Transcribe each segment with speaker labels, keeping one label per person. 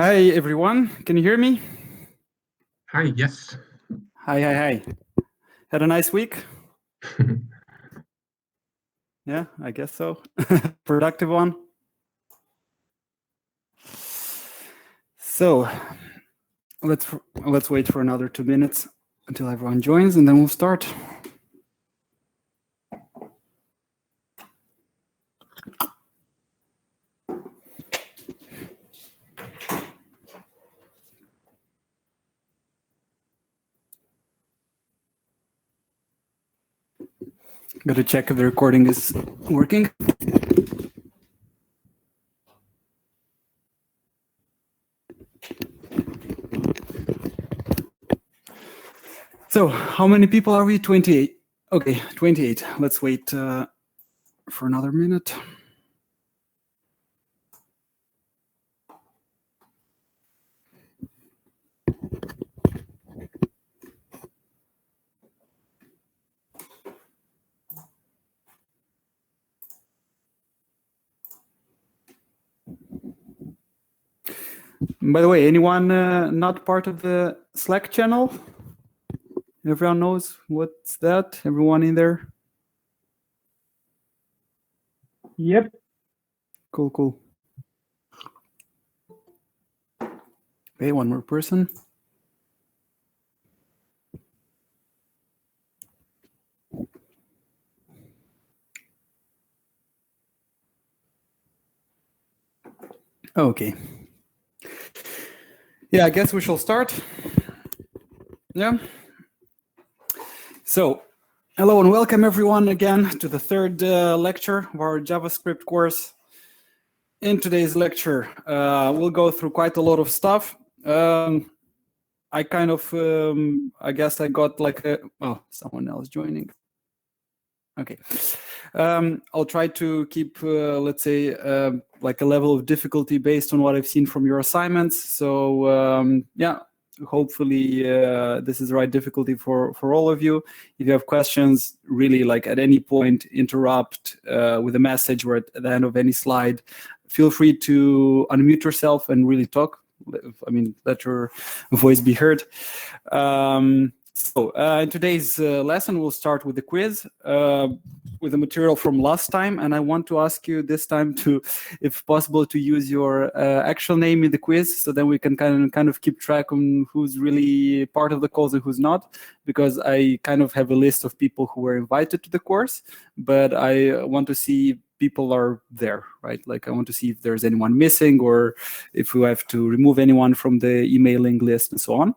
Speaker 1: Hi, everyone. Can you hear me?
Speaker 2: Hi, yes.
Speaker 1: Hi. Had a nice week? Yeah, I guess so. Productive one. So let's wait for another 2 minutes until everyone joins, and then we'll start. Got to check if the recording is working. So how many people are we? 28. Okay, 28. Let's wait for another minute. By the way, anyone not part of the Slack channel? Everyone knows what's that? Everyone in there?
Speaker 3: Yep.
Speaker 1: Cool. Okay, one more person. Okay. Yeah, I guess we shall start. Yeah. So, hello and welcome everyone again to the third lecture of our JavaScript course. In today's lecture, we'll go through quite a lot of stuff. I guess I got like someone else joining. Okay. I'll try to keep, let's say, like a level of difficulty based on what I've seen from your assignments. So, yeah, hopefully this is the right difficulty for all of you. If you have questions, really, like at any point, interrupt with a message or at the end of any slide. Feel free to unmute yourself and really talk. I mean, let your voice be heard. So in today's lesson, we'll start with the quiz with the material from last time. And I want to ask you this time to, if possible, to use your actual name in the quiz so then we can kind of keep track on who's really part of the course and who's not, because I kind of have a list of people who were invited to the course, but I want to see people are there, right? Like I want to see if there's anyone missing or if we have to remove anyone from the emailing list and so on.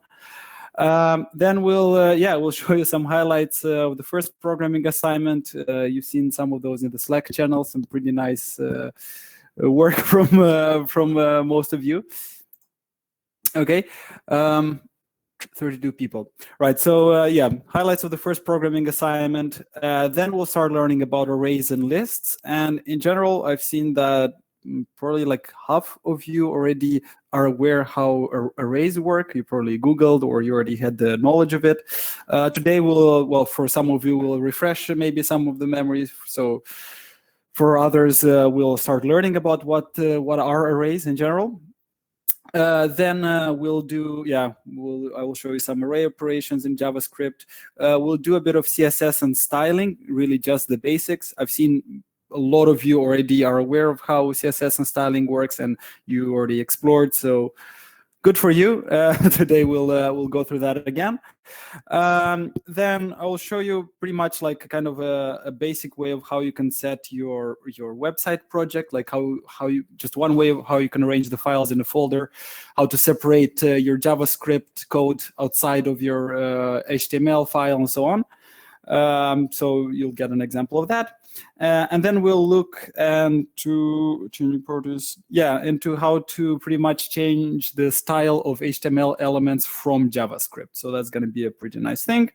Speaker 1: Then we'll show you some highlights of the first programming assignment. You've seen some of those in the Slack channel, some pretty nice work from most of you. Okay. 32 people. Right, so yeah, highlights of the first programming assignment. Then we'll start learning about arrays and lists. And in general, I've seen that probably like half of you already are aware how arrays work. You probably Googled or you already had the knowledge of it. Today for some of you, we'll refresh maybe some of the memories. So for others, we'll start learning about what are arrays in general. Then I will show you some array operations in JavaScript. We'll do a bit of CSS and styling, really just the basics. I've seen a lot of you already are aware of how CSS and styling works, and you already explored, so good for you. Today we'll go through that again. Then I will show you pretty much like kind of a basic way of how you can set your website project, like how you just one way of how you can arrange the files in a folder, how to separate your JavaScript code outside of your HTML file and so on. So you'll get an example of that. And then we'll look into how to pretty much change the style of HTML elements from JavaScript. So that's going to be a pretty nice thing.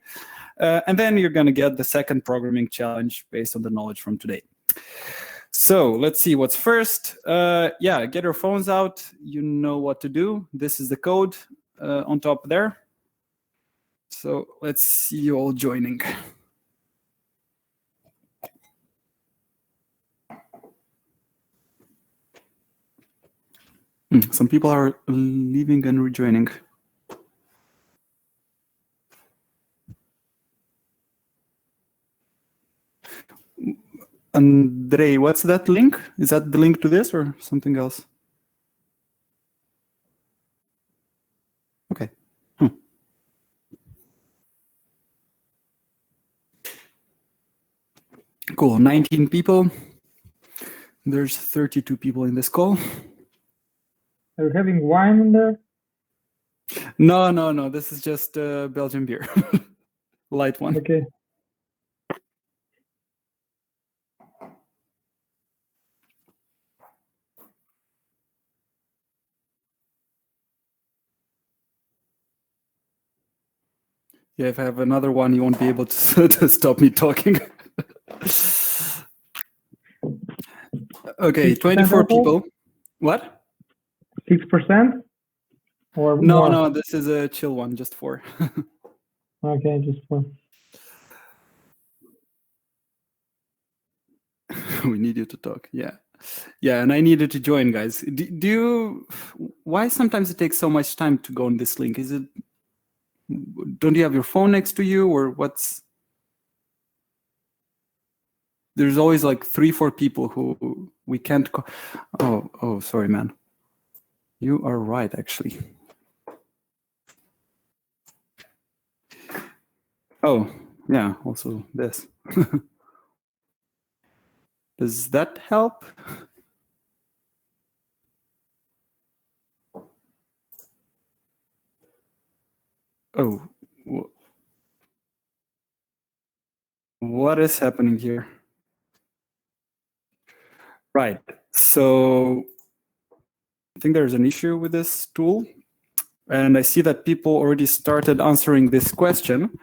Speaker 1: And then you're going to get the second programming challenge based on the knowledge from today. So let's see what's first. Get your phones out. You know what to do. This is the code on top there. So let's see you all joining. Some people are leaving and rejoining. Andrei, what's that link? Is that the link to this or something else? Okay. Cool. 19 people. There's 32 people in this call.
Speaker 3: Are you having wine in there?
Speaker 1: No. This is just Belgian beer. Light one.
Speaker 3: Okay.
Speaker 1: Yeah, if I have another one, you won't be able to, to stop me talking. Okay, 24 people. What?
Speaker 3: 6% or
Speaker 1: No,
Speaker 3: more?
Speaker 1: no, this is a chill one, just 4.
Speaker 3: Okay, just 4.
Speaker 1: We need you to talk. Yeah, and I needed to join, guys. Do you? Why sometimes it takes so much time to go on this link? Is it? Don't you have your phone next to you, or what's? There's always like 3-4 people who we can't. Oh, sorry, man. You are right, actually. Oh, yeah. Also this. Does that help? Oh, what is happening here? Right. So I think there's an issue with this tool. And I see that people already started answering this question.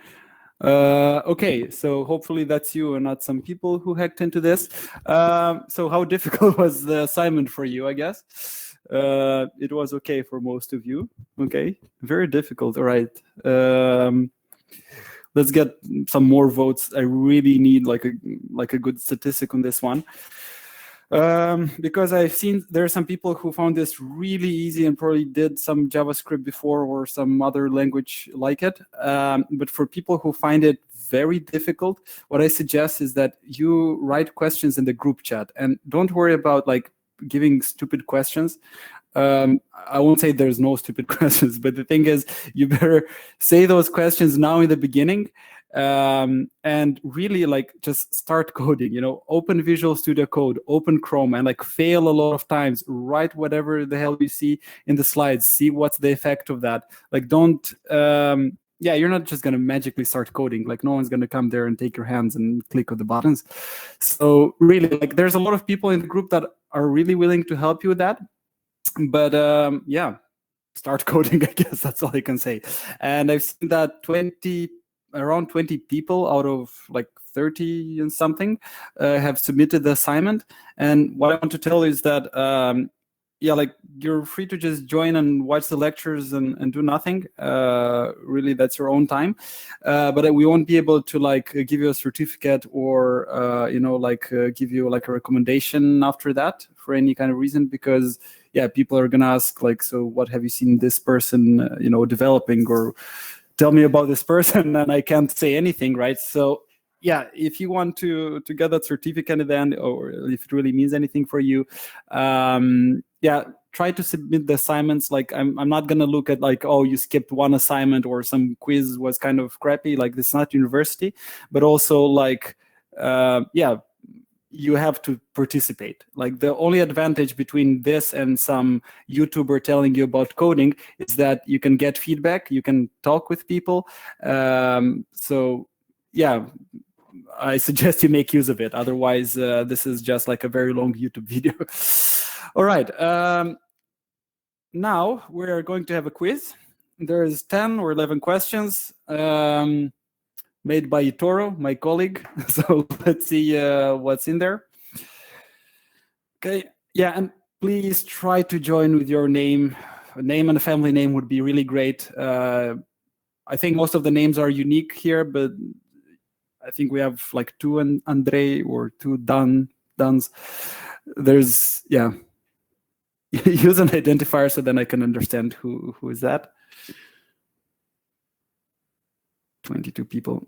Speaker 1: Okay, so hopefully that's you and not some people who hacked into this. So how difficult was the assignment for you, I guess? It was okay for most of you. Okay, very difficult. All right. Let's get some more votes. I really need like a good statistic on this one. Because I've seen there are some people who found this really easy and probably did some JavaScript before or some other language like it. But for people who find it very difficult, what I suggest is that you write questions in the group chat and don't worry about like giving stupid questions. I won't say there's no stupid questions, but the thing is, you better say those questions now in the beginning, and really like just start coding. You know, open Visual Studio Code, open Chrome, and like fail a lot of times. Write whatever the hell you see in the slides. See what's the effect of that. Like, don't. Yeah, you're not just gonna magically start coding. Like, no one's gonna come there and take your hands and click on the buttons. So really, like, there's a lot of people in the group that are really willing to help you with that. But yeah, start coding, I guess that's all I can say. And I've seen that around 20 people out of like 30 and something have submitted the assignment. And what I want to tell is that yeah, like, you're free to just join and watch the lectures and do nothing. Really, that's your own time. But we won't be able to like give you a certificate or you know, like give you like a recommendation after that for any kind of reason, because yeah, people are gonna ask like, so what have you seen this person you know, developing, or tell me about this person, and I can't say anything, right? So yeah, if you want to get that certificate at the end, or if it really means anything for you, yeah, try to submit the assignments. Like, I'm not gonna look at like, oh, you skipped one assignment or some quiz was kind of crappy. Like, this is not university, but also like yeah, you have to participate. Like, the only advantage between this and some YouTuber telling you about coding is that you can get feedback, you can talk with people. So yeah, I suggest you make use of it. Otherwise, this is just like a very long YouTube video. All right. Now we're going to have a quiz. There's 10 or 11 questions. Made by Itoro, my colleague. So let's see what's in there. Okay, yeah, and please try to join with your name. A name and a family name would be really great. I think most of the names are unique here, but I think we have like 2 Andrei or 2 Duns. There's, yeah. use an identifier so then I can understand who is that. 22 people.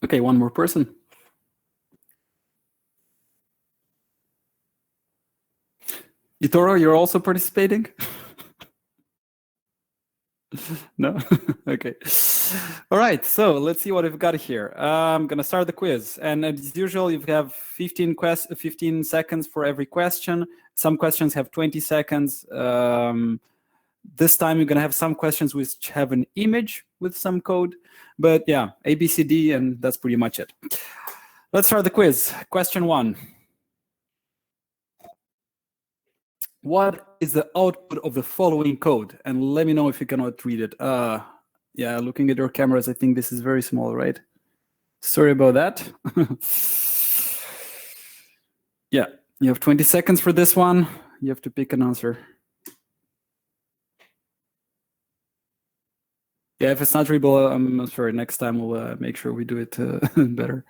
Speaker 1: Okay, one more person. Itoro, you're also participating? No? Okay. All right, so let's see what we've got here. I'm going to start the quiz. And as usual, you have 15 seconds for every question. Some questions have 20 seconds. This time, you're going to have some questions which have an image with some code. But yeah, A, B, C, D, and that's pretty much it. Let's start the quiz. Question 1. What is the output of the following code? And let me know if you cannot read it. Yeah, looking at your cameras, I think this is very small, right? Sorry about that. Yeah, you have 20 seconds for this one. You have to pick an answer. Yeah, if it's not readable, I'm sorry. Next time we'll make sure we do it better.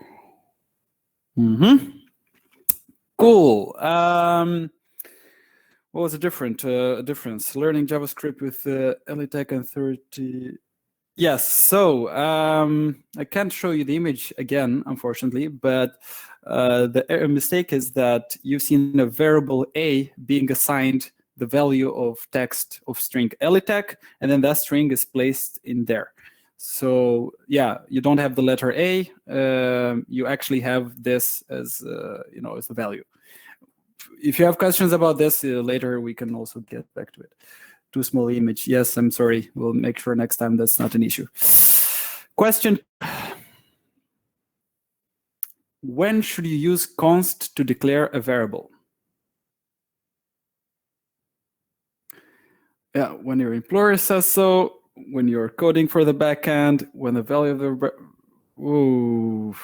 Speaker 1: Cool. What was the difference? Learning JavaScript with Elitech and 30. Yes, so I can't show you the image again, unfortunately, but the mistake is that you've seen a variable A being assigned the value of text of string Elitech, and then that string is placed in there. So yeah, you don't have the letter A. You actually have this as as the value. If you have questions about this later, we can also get back to it. Too small image. Yes, I'm sorry. We'll make sure next time that's not an issue. Question. When should you use const to declare a variable? Yeah, when your employer says so, when you're coding for the backend, when the value of the... Ooh.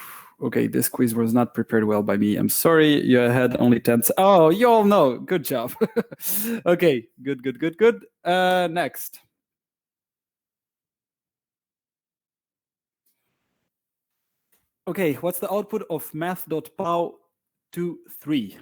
Speaker 1: Okay, this quiz was not prepared well by me. I'm sorry, you had only 10. Oh, you all know. Good job. Okay, good. Next. Okay, what's the output of math.pow23?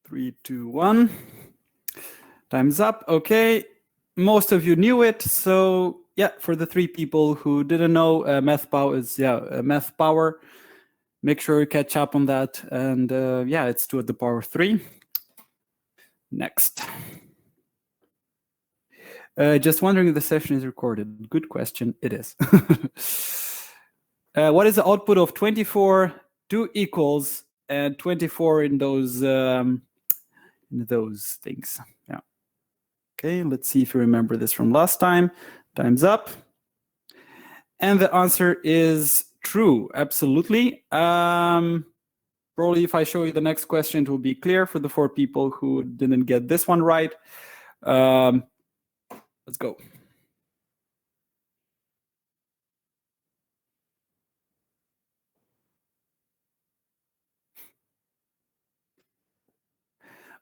Speaker 1: Three, two, one. Time's up. Okay, most of you knew it. So yeah, for the 3 people who didn't know, mathpow is math power. Make sure you catch up on that. And yeah, it's 2 to the power 3. Next. Just wondering if the session is recorded. Good question. It is. What is the output of 24, 2 equals, and 24 in those things? Yeah. Okay, let's see if you remember this from last time. Time's up. And the answer is true. Absolutely. Probably if I show you the next question, it will be clear for the 4 people who didn't get this one right. Let's go.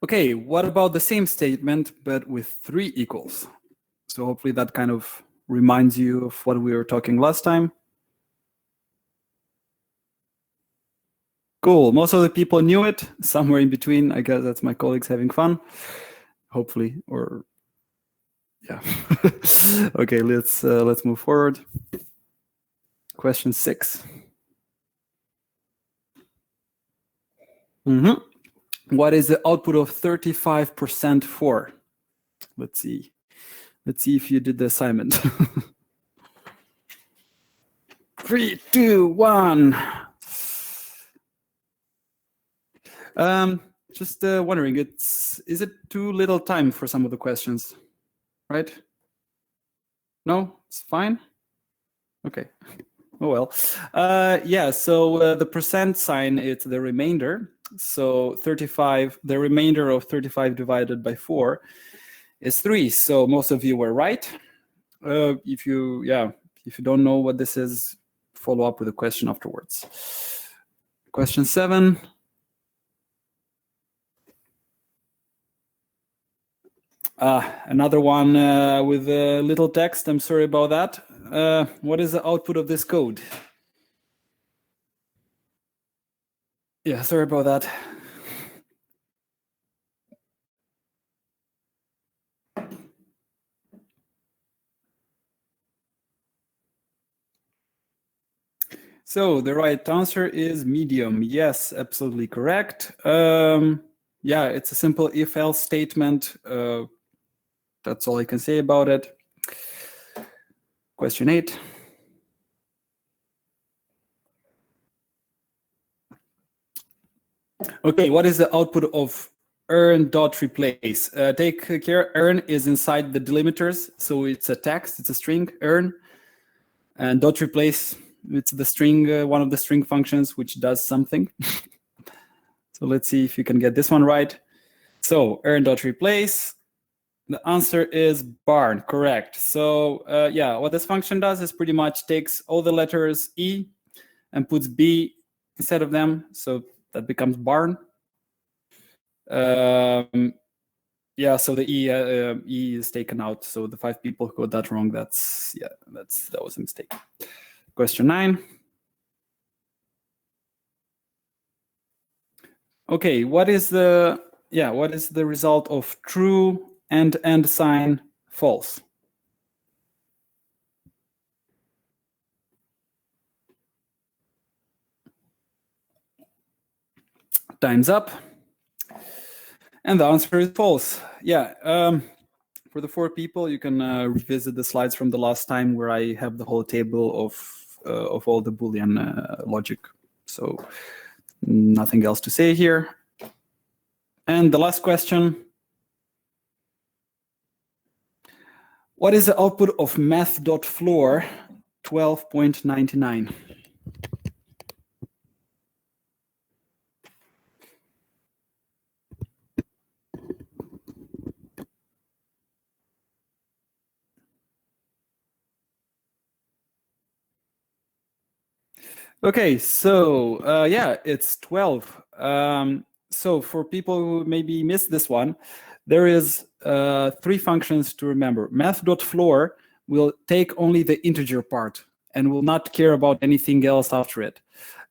Speaker 1: Okay, what about the same statement, but with 3 equals? So hopefully that kind of reminds you of what we were talking last time. Cool, most of the people knew it, somewhere in between. I guess that's my colleagues having fun, hopefully, or yeah. Okay, let's move forward. Question 6. What is the output of 35% for? Let's see. Let's see if you did the assignment. 3, 2, 1. Just wondering, is it too little time for some of the questions? Right? No, it's fine. Okay. Oh well. Yeah. So the percent sign, it's the remainder. So 35. The remainder of 35 divided by 4 is 3. So most of you were right. If you don't know what this is, follow up with a question afterwards. Question 7. Another one with a little text. I'm sorry about that. What is the output of this code? Yeah, sorry about that. So the right answer is medium. Yes, absolutely correct. Yeah, it's a simple if-else statement. That's all I can say about it. Question 8. Okay, what is the output of earn.replace? Take care, earn is inside the delimiters, so it's a text, it's a string, earn, and dot replace, it's the string, one of the string functions which does something. So let's see if you can get this one right. So earn.replace, the answer is barn, correct. So yeah, what this function does is pretty much takes all the letters E and puts B instead of them, so that becomes barn. Yeah, so the E is taken out. So the 5 people who got that wrong, that was a mistake. Question 9. Okay, what is the result of true and sign false? Time's up. And the answer is false. Yeah. For the 4 people, you can revisit the slides from the last time where I have the whole table of all the Boolean logic. So nothing else to say here. And the last question. What is the output of math.floor 12.99? Okay, so yeah, it's 12. So for people who maybe missed this one, there is 3 functions to remember. Math.floor will take only the integer part and will not care about anything else after it.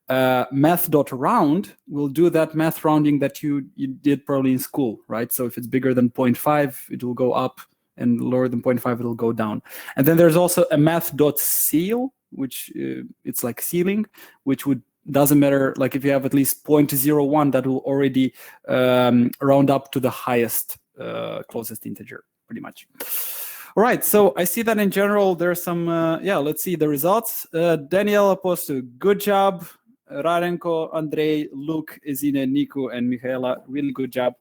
Speaker 1: Math.round will do that math rounding that you did probably in school, right? So if it's bigger than 0.5, it will go up, and lower than 0.5, it'll go down. And then there's also a math.seal, which it's like sealing, which doesn't matter, like if you have at least 0.01, that will already round up to the highest closest integer, pretty much. All right, so I see that in general there's some, let's see the results. Daniel Apostu, good job. Rarenko, Andrei, Luke, Ezine, Niku, and Michaela, really good job.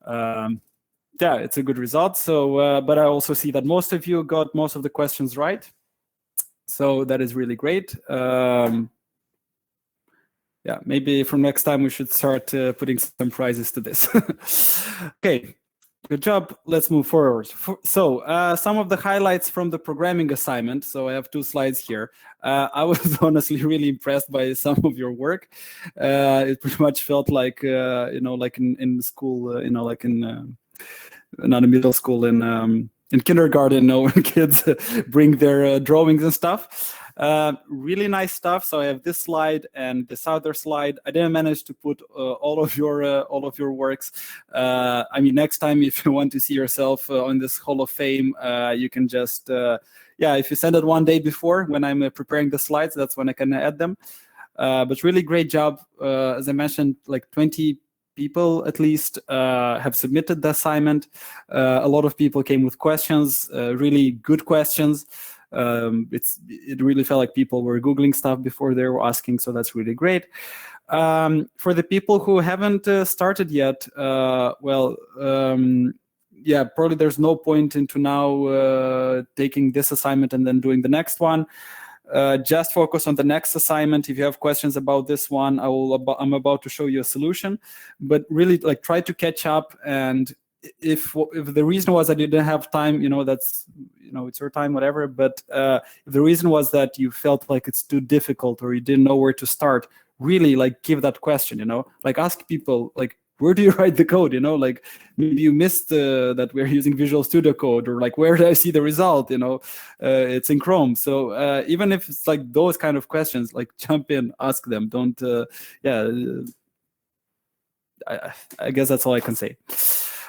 Speaker 1: Yeah, it's a good result. So, but I also see that most of you got most of the questions right. So that is really great. Yeah, maybe from next time we should start putting some prizes to this. Okay, good job. Let's move forward. So some of the highlights from the programming assignment. So I have 2 slides here. I was honestly really impressed by some of your work. It pretty much felt like, like in school, like in not in middle school, in kindergarten, when kids bring their drawings and stuff. Really nice stuff. So I have this slide and this other slide. I didn't manage to put all of your works. I mean, next time if you want to see yourself on this Hall of Fame, you can just if you send it one day before when I'm preparing the slides, that's when I can add them. But really great job. As I mentioned, like 20 people at least have submitted the assignment. A lot of people came with questions, really good questions. It really felt like people were Googling stuff before they were asking, so that's really great. For the people who haven't started yet, probably there's no point into now taking this assignment and then doing the next one. Just focus on the next assignment. If you have questions about this one, I'm about to show you a solution. But really, like, try to catch up. And if the reason was that you didn't have time, that's it's your time, whatever. But if the reason was that you felt like it's too difficult or you didn't know where to start, really like give that question. Like ask people like, where do you write the code? Like maybe you missed that we're using Visual Studio Code, or like where do I see the result? It's in Chrome. So even if it's like those kind of questions, like jump in, ask them. Don't I guess that's all I can say.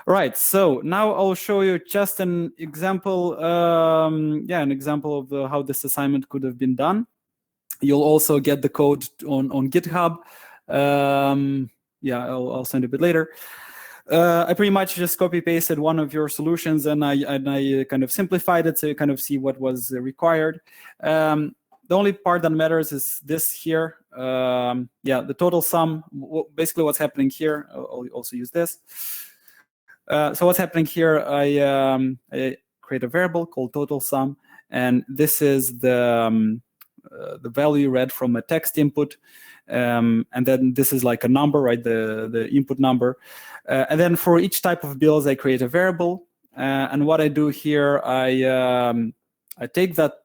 Speaker 1: All right, so now I'll show you just an example. An example of how this assignment could have been done. You'll also get the code on GitHub. I'll send it a bit later. I pretty much just copy pasted one of your solutions, and I kind of simplified it so you kind of see what was required. The only part that matters is this here. The total sum. Basically, what's happening here. I'll also use this. So what's happening here? I create a variable called total sum, and this is the value read from a text input, and then this is like a number, right? The input number, and then for each type of bills, I create a variable, and what I do here, I take that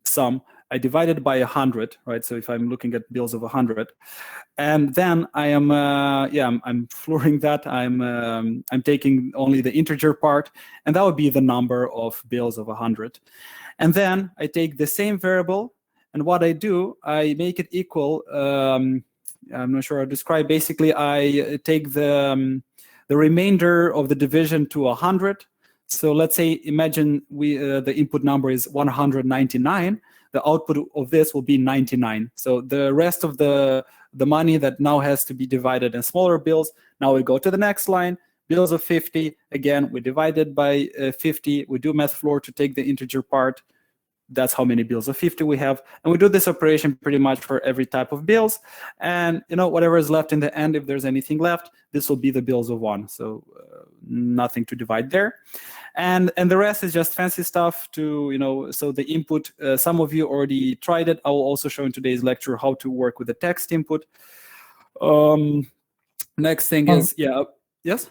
Speaker 1: sum, I divide it by 100, right? So if I'm looking at bills of 100, and then I am, I'm flooring that. I'm taking only the integer part, and that would be the number of bills of 100. And then I take the same variable, and what I do, I make it equal. I'm not sure how to describe. Basically, I take the remainder of the division to 100. So let's say, imagine the input number is 199. The output of this will be 99. So the rest of the money that now has to be divided in smaller bills, now we go to the next line, bills of 50. Again, we divide it by 50. We do math floor to take the integer part. That's how many bills of 50 we have. And we do this operation pretty much for every type of bills. And whatever is left in the end, if there's anything left, this will be the bills of 1. So nothing to divide there. And the rest is just fancy stuff to, so the input, some of you already tried it. I will also show in today's lecture how to work with the text input. Next thing is, yes?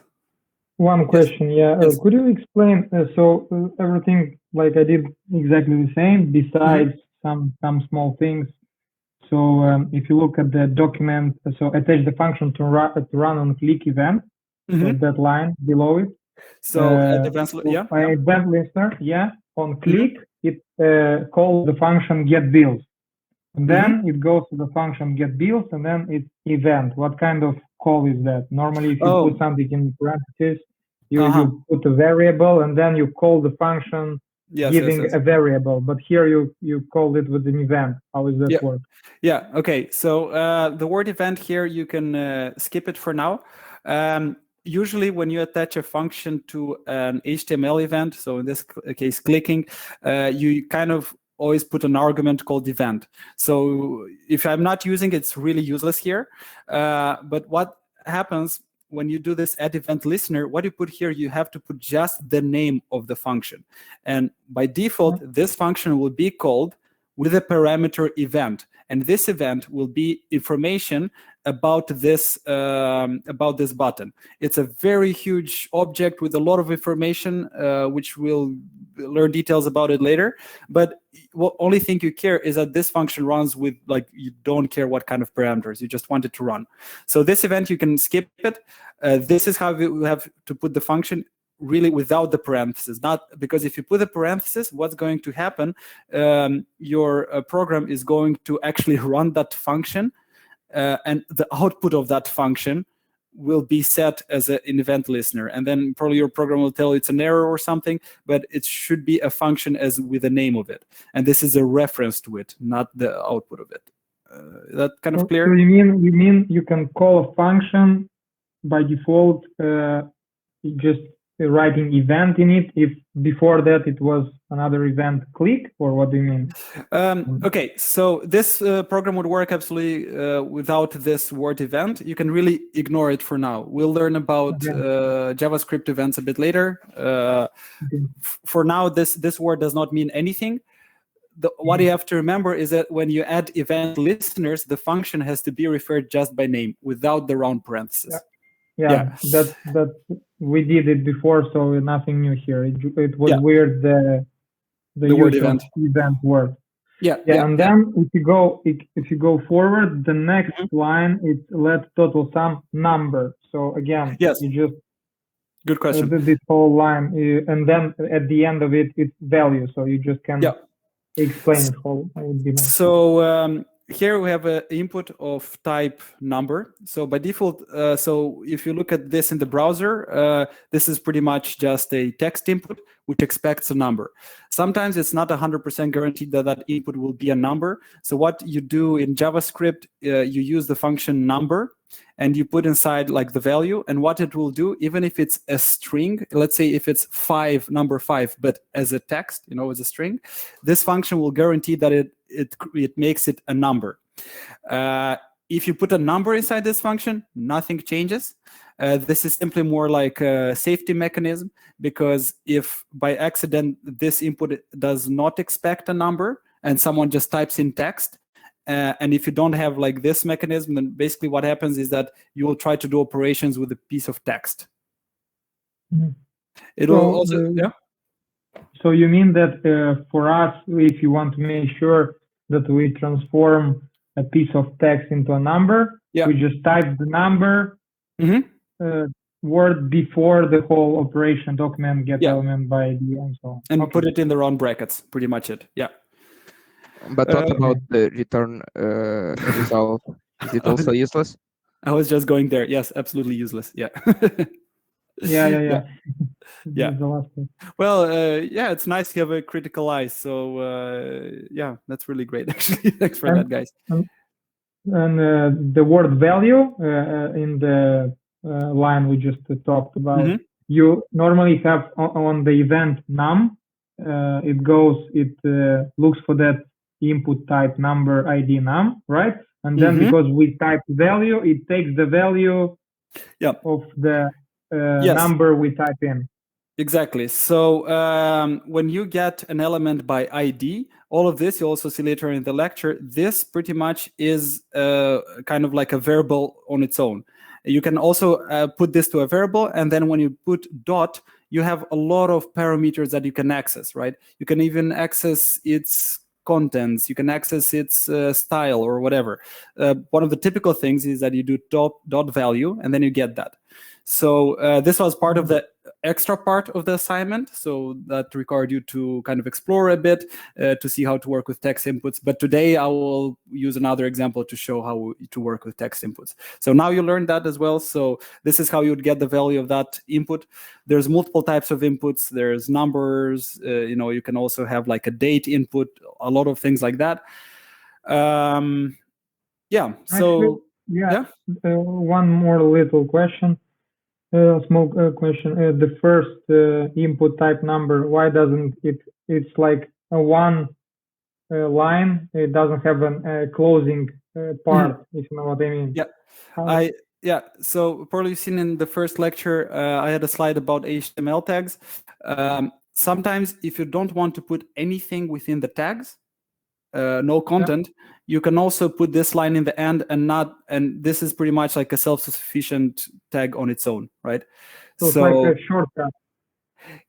Speaker 3: One question,
Speaker 1: Yes.
Speaker 3: Could you explain, everything like I did exactly the same, besides some small things. So if you look at the document, so attach the function to run on click event, so that line below it.
Speaker 1: So advanced
Speaker 3: event listener, on click, it calls the function get bills. And then it goes to the function get bills, and then it's event. What kind of call is that? Normally, if you put something in parentheses, you put a variable, and then you call the function giving a variable. But here you call it with an event. How does that work?
Speaker 1: Yeah, okay. So the word event here, you can skip it for now. Usually when you attach a function to an HTML event, so in this case clicking, you kind of always put an argument called event. So if I'm not using it, it's really useless here. But what happens when you do this add event listener, what you put here, you have to put just the name of the function. And by default, this function will be called with a parameter event. And this event will be information about this button. It's a very huge object with a lot of information, which we'll learn details about it later. But the only thing you care is that this function runs with, like, you don't care what kind of parameters, you just want it to run. So this event, you can skip it. This is how we have to put the function really without the parentheses, not because if you put the parentheses, what's going to happen, your program is going to actually run that function, and the output of that function will be set as an event listener, and then probably your program will tell it's an error or something, but it should be a function as with the name of it, and this is a reference to it, not the output of it. That kind of clear?
Speaker 3: So you mean you can call a function by default, just writing event in it, if before that it was another event click, or what do you mean?
Speaker 1: Okay, so this program would work absolutely without this word event. You can really ignore it for now. We'll learn about JavaScript events a bit later. For now, this word does not mean anything. What you have to remember is that when you add event listeners, the function has to be referred just by name without the round parentheses.
Speaker 3: Yeah, that we did it before, so nothing new here. It was weird the
Speaker 1: word
Speaker 3: use
Speaker 1: event.
Speaker 3: of event word.
Speaker 1: Yeah.
Speaker 3: And then if you go forward, the next line is let total sum number. So again,
Speaker 1: Yes.
Speaker 3: you just
Speaker 1: good question.
Speaker 3: This whole line, and then at the end of it, it's value. So you just can explain it whole. Would be nice.
Speaker 1: So here we have an input of type number. So by default, so if you look at this in the browser, this is pretty much just a text input which expects a number. Sometimes it's not 100% guaranteed that that input will be a number. So what you do in JavaScript, you use the function number, and you put inside like the value, and what it will do, even if it's a string, let's say if it's number 5, but as a text, as a string, this function will guarantee that it makes it a number. If you put a number inside this function, nothing changes. This is simply more like a safety mechanism, because if by accident this input does not expect a number and someone just types in text, and if you don't have like this mechanism, then basically what happens is that you will try to do operations with a piece of text. It will also,
Speaker 3: So you mean that for us, if you want to make sure that we transform a piece of text into a number, we just type the number word before the whole operation document get element by ID and so on.
Speaker 1: And put it in the round brackets, pretty much it. Yeah.
Speaker 4: But what about the return result? Is it also useless?
Speaker 1: I was just going there. Yes, absolutely useless. Yeah.
Speaker 3: Yeah.
Speaker 1: Well, it's nice to have a critical eye. So that's really great. Actually, thanks for that, guys.
Speaker 3: And the word value in the line we just talked about, you normally have on the event num. It looks for that input type number ID num, right? And then because we type value, it takes the value of the number we type in.
Speaker 1: Exactly. So when you get an element by ID, all of this, you'll also see later in the lecture, this pretty much is kind of like a variable on its own. You can also put this to a variable, and then when you put dot, you have a lot of parameters that you can access, right? You can even access its contents, you can access its style or whatever. One of the typical things is that you do dot value, and then you get that. So this was part of the extra part of the assignment, so that required you to kind of explore a bit to see how to work with text inputs. But today I will use another example to show how to work with text inputs. So now you learned that as well. So this is how you would get the value of that input. There's multiple types of inputs. There's numbers. You can also have like a date input, a lot of things like that. So
Speaker 3: Actually, one more little question. Small question. The first input type number, why doesn't it? It's like a one line. It doesn't have a closing part. If you know what I mean.
Speaker 1: Yeah. So probably seen in the first lecture, I had a slide about HTML tags. Sometimes if you don't want to put anything within the tags, no content, you can also put this line in the end and this is pretty much like a self-sufficient tag on its own, right?
Speaker 3: So it's like a shortcut.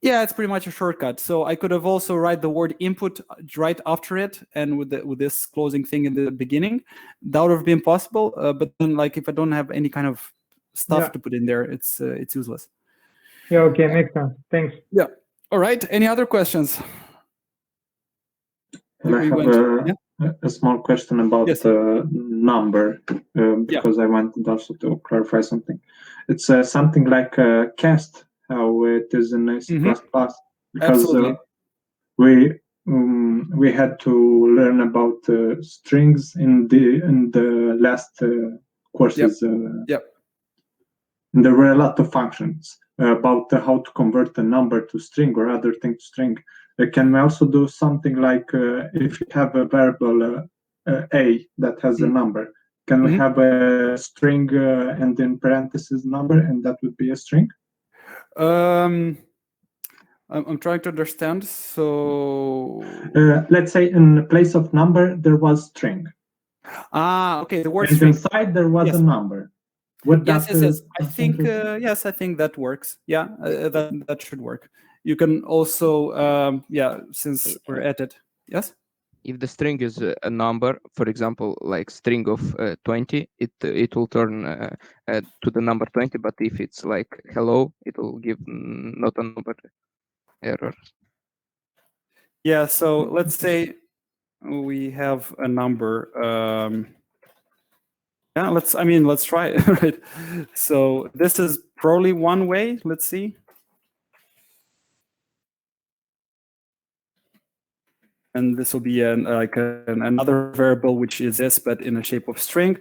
Speaker 1: Yeah, it's pretty much a shortcut. So I could have also write the word input right after it, and with this closing thing in the beginning, that would have been possible. But then, like, if I don't have any kind of stuff to put in there, it's useless.
Speaker 3: Yeah. Okay. Makes sense. Thanks.
Speaker 1: Yeah. All right. Any other questions?
Speaker 5: I have a small question about number, because I wanted also to clarify something. It's something like cast, how it is in C++, because we had to learn about strings in the last courses. And there were a lot of functions about how to convert a number to string or other thing to string. Can we also do something like if you have a variable a that has a number, can we have a string and in parentheses number, and that would be a string?
Speaker 1: I'm trying to understand. So
Speaker 5: let's say in place of number there was string.
Speaker 1: Okay. The word
Speaker 5: and
Speaker 1: string.
Speaker 5: inside there was a number.
Speaker 1: Yes. I think yes, I think that works. Yeah, that should work. You can also since we're at it. Yes.
Speaker 4: If the string is a number, for example, like string of 20, it will turn to the number 20. But if it's like hello, it will give not a number error.
Speaker 1: Yeah. So let's say we have a number. Yeah. Let's try it. Right. So this is probably one way. Let's see. And this will be another variable, which is this, but in a shape of string.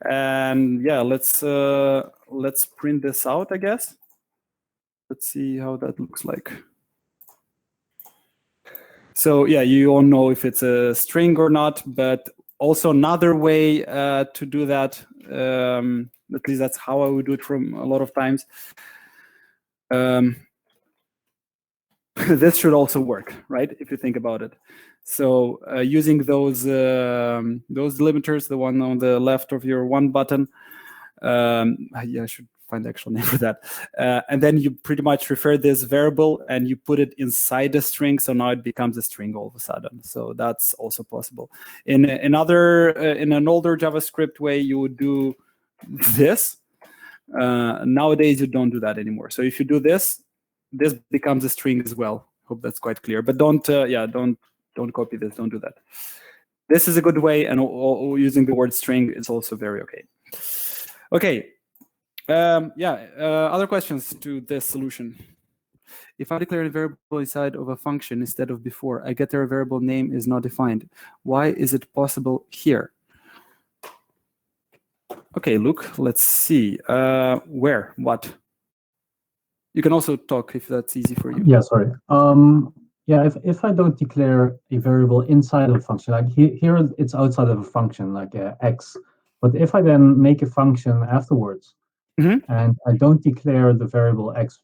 Speaker 1: And yeah, let's print this out, I guess. Let's see how that looks like. So yeah, you all know if it's a string or not, but also another way to do that, at least that's how I would do it from a lot of times. This should also work, right? If you think about it. So using those delimiters, the one on the left of your one button, I should find the actual name for that. And then you pretty much refer this variable and you put it inside a string, so now it becomes a string all of a sudden. So that's also possible. In an older JavaScript way, you would do this. Nowadays, you don't do that anymore. So if you do this, this becomes a string as well. Hope that's quite clear. But don't copy this. Don't do that. This is a good way, and using the word string is also very okay. Okay. Other questions to this solution? If I declare a variable inside of a function instead of before, I get their variable name is not defined. Why is it possible here? Okay, Luke, let's see. Where? What? You can also talk if that's easy for you.
Speaker 6: Yeah, sorry. If I don't declare a variable inside of a function, like here it's outside of a function, like x. But if I then make a function afterwards, and I don't declare the variable x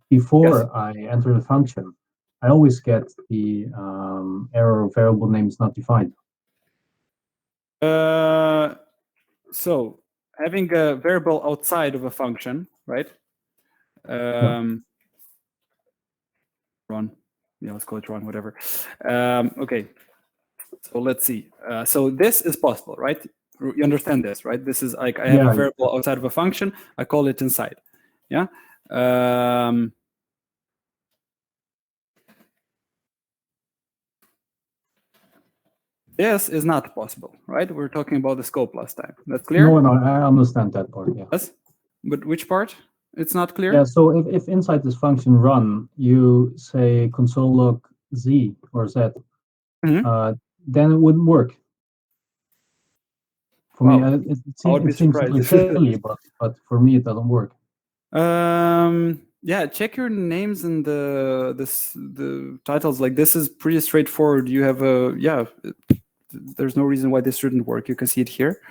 Speaker 6: before I enter the function, I always get the error variable name is not defined.
Speaker 1: So having a variable outside of a function, right? Run. Yeah, let's call it run, whatever. Okay. So let's see. So this is possible, right? You understand this, right? This is like I have a variable outside of a function. I call it inside. Yeah. This is not possible, right? We're talking about the scope last time. That's clear?
Speaker 6: No, I understand that part. Yeah.
Speaker 1: Yes. But which part? It's not clear?
Speaker 6: Yeah, so if inside this function run, you say console log z or z, then it wouldn't work. For me, it seems like silly, but for me, it doesn't work.
Speaker 1: Yeah, check your names and the titles. Like this is pretty straightforward. You have there's no reason why this shouldn't work. You can see it here.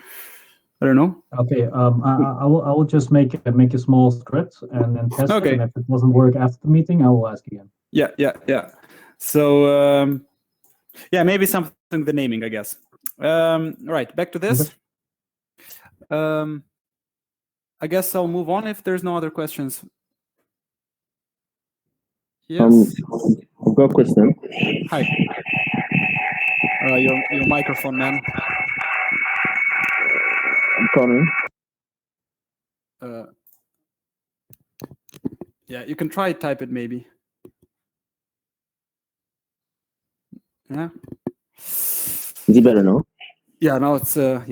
Speaker 1: I don't know.
Speaker 6: Okay, I will just make a small script and then test it. And if it doesn't work after the meeting, I will ask again.
Speaker 1: Yeah. So maybe something the naming, I guess. Right, back to this. I guess I'll move on if there's no other questions. Yes.
Speaker 7: I've got a question.
Speaker 1: Hi. Your microphone, man.
Speaker 7: I'm coming.
Speaker 1: Yeah, you can try type it maybe. Yeah.
Speaker 7: Is it better now?
Speaker 1: Yeah, now it's say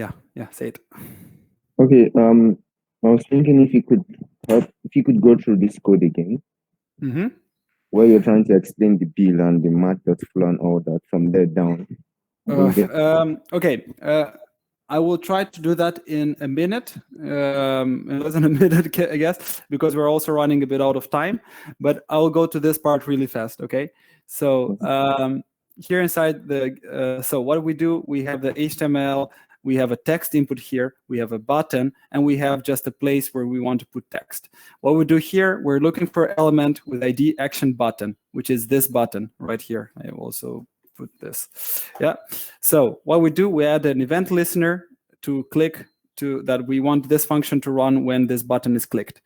Speaker 1: it.
Speaker 7: Okay. I was thinking if you could go through this code again. Where you're trying to explain the bill and the math.flow and all that from there down.
Speaker 1: Okay. I will try to do that in a minute, less than a minute, I guess, because we're also running a bit out of time. But I'll go to this part really fast, okay? So here inside so what we do, we have the HTML, we have a text input here, we have a button, and we have just a place where we want to put text. What we do here, we're looking for element with ID action button, which is this button right here. I also put this. Yeah. So what we do, we add an event listener to click that we want this function to run when this button is clicked.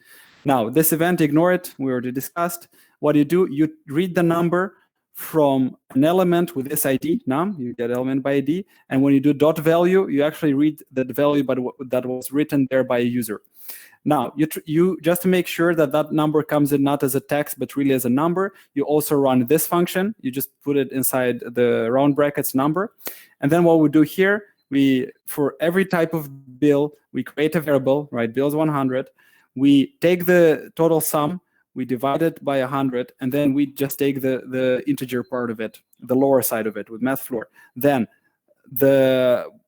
Speaker 1: Now, this event, ignore it. We already discussed. What you do, you read the number from an element with this ID, num, you get element by ID, and when you do dot value, you actually read the value that was written there by a user. Now, you just to make sure that that number comes in not as a text, but really as a number, you also run this function. You just put it inside the round brackets number. And then what we do here, for every type of bill, we create a variable, right? Bills 100. We take the total sum, we divide it by 100, and then we just take the integer part of it, the lower side of it with math floor. Then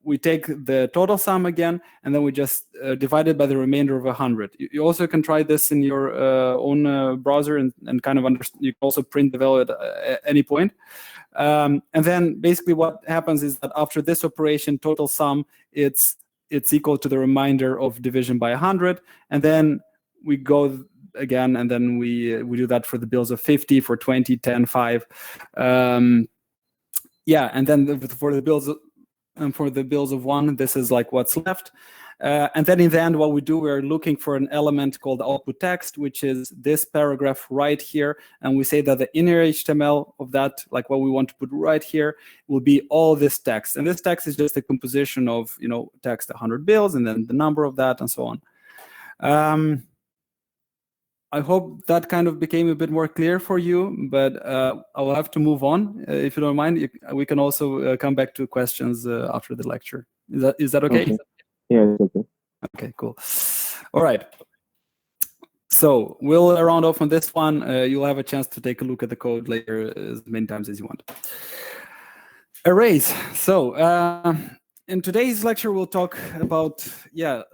Speaker 1: we take the total sum again, and then we just divide it by the remainder of 100. You also can try this in your own browser and kind of understand. You can also print the value at any point. And then basically what happens is that after this operation, total sum, it's equal to the remainder of division by 100, and then we go again, and then we do that for the bills of 50, for 20, 10, 5. Yeah, and then for the bills of 1, this is like what's left. And then in the end, what we do, we're looking for an element called output text, which is this paragraph right here. And we say that the inner HTML of that, like what we want to put right here, will be all this text. And this text is just a composition of, text 100 bills, and then the number of that, and so on. I hope that kind of became a bit more clear for you, but I will have to move on. If you don't mind, we can also come back to questions after the lecture. Is that okay?
Speaker 7: Yeah, it's okay.
Speaker 1: Okay, cool. All right. So we'll round off on this one. You'll have a chance to take a look at the code later as many times as you want. Arrays. So in today's lecture, we'll talk about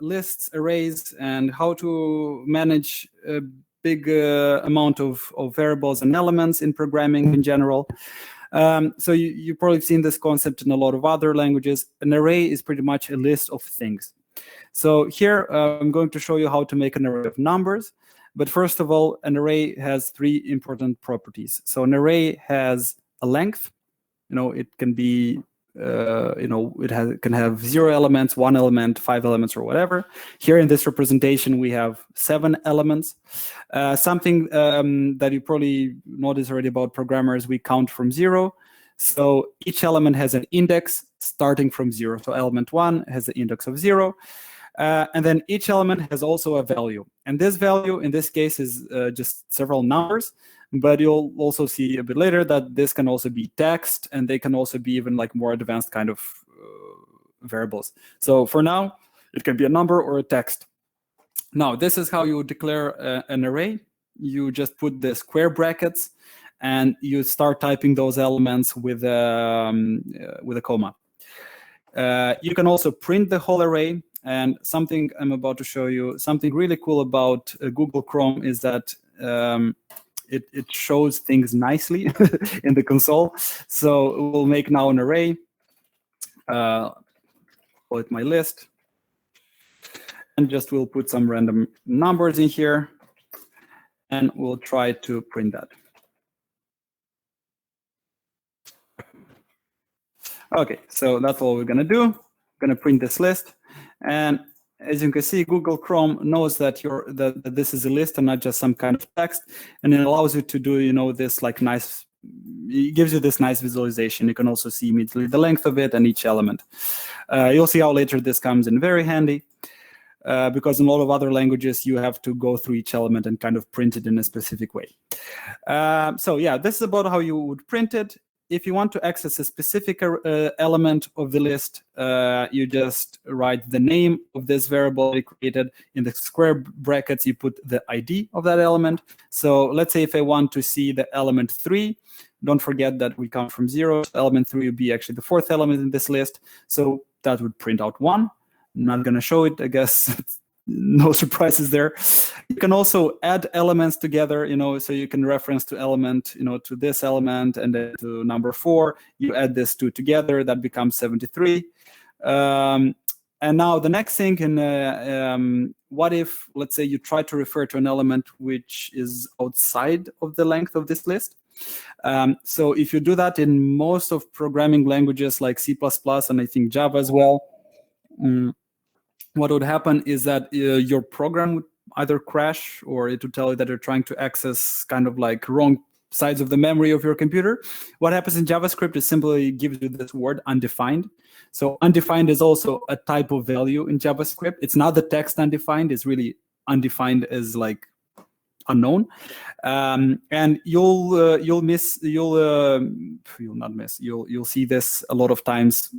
Speaker 1: lists, arrays, and how to manage a big amount of variables and elements in programming in general. So you've probably seen this concept in a lot of other languages. An array is pretty much a list of things. So here I'm going to show you how to make an array of numbers. But first of all, an array has 3 important properties. So an array has a length. It can be it can have 0 elements, 1 element, 5 elements, or whatever. Here in this representation, we have 7 elements. Something that you probably noticed already about programmers, we count from 0. So each element has an index starting from 0. So element 1 has the index of 0. And then each element has also a value. And this value, in this case, is just several numbers. But you'll also see a bit later that this can also be text, and they can also be even like more advanced kind of variables. So for now, it can be a number or a text. Now, this is how you would declare an array. You just put the square brackets, and you start typing those elements with a comma. You can also print the whole array. And something I'm about to show you, something really cool about Google Chrome is that it shows things nicely in the console. So we'll make now an array. Call it my list. And just we'll put some random numbers in here. And we'll try to print that. Okay, so that's all we're going to do. I'm going to print this list. And as you can see, Google Chrome knows that that this is a list and not just some kind of text, and it allows you to do this like nice. It gives you this nice visualization. You can also see immediately the length of it and each element. You'll see how later this comes in very handy, because in a lot of other languages you have to go through each element and kind of print it in a specific way. So yeah, this is about how you would print it. If you want to access a specific element of the list, you just write the name of this variable you created. In the square brackets, you put the ID of that element. So let's say if I want to see the element 3, don't forget that we count from 0. So element 3 would be actually the 4th element in this list. So that would print out 1. I'm not going to show it, I guess. No surprises there. You can also add elements together, so you can reference to element, to this element, and then to number 4. You add this 2 together, that becomes 73. And now the next thing, what if, let's say, you try to refer to an element which is outside of the length of this list? So if you do that in most of programming languages like C++ and I think Java as well, what would happen is that your program would either crash, or it would tell you that you're trying to access kind of like wrong sides of the memory of your computer. What happens in JavaScript is simply gives you this word undefined. So undefined is also a type of value in JavaScript. It's not the text undefined, it's really undefined as like unknown. And you'll see this a lot of times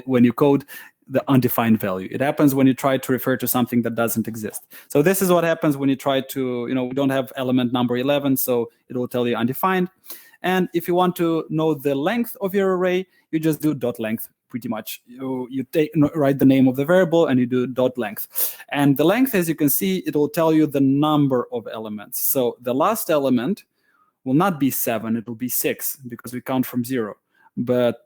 Speaker 1: when you code the undefined value. It happens when you try to refer to something that doesn't exist. So this is what happens when you try to, we don't have element number 11, so it will tell you undefined. And if you want to know the length of your array, you just do dot length. Pretty much, you write the name of the variable and you do dot length. And the length, as you can see, it will tell you the number of elements. So the last element will not be 7, it will be 6 because we count from 0. But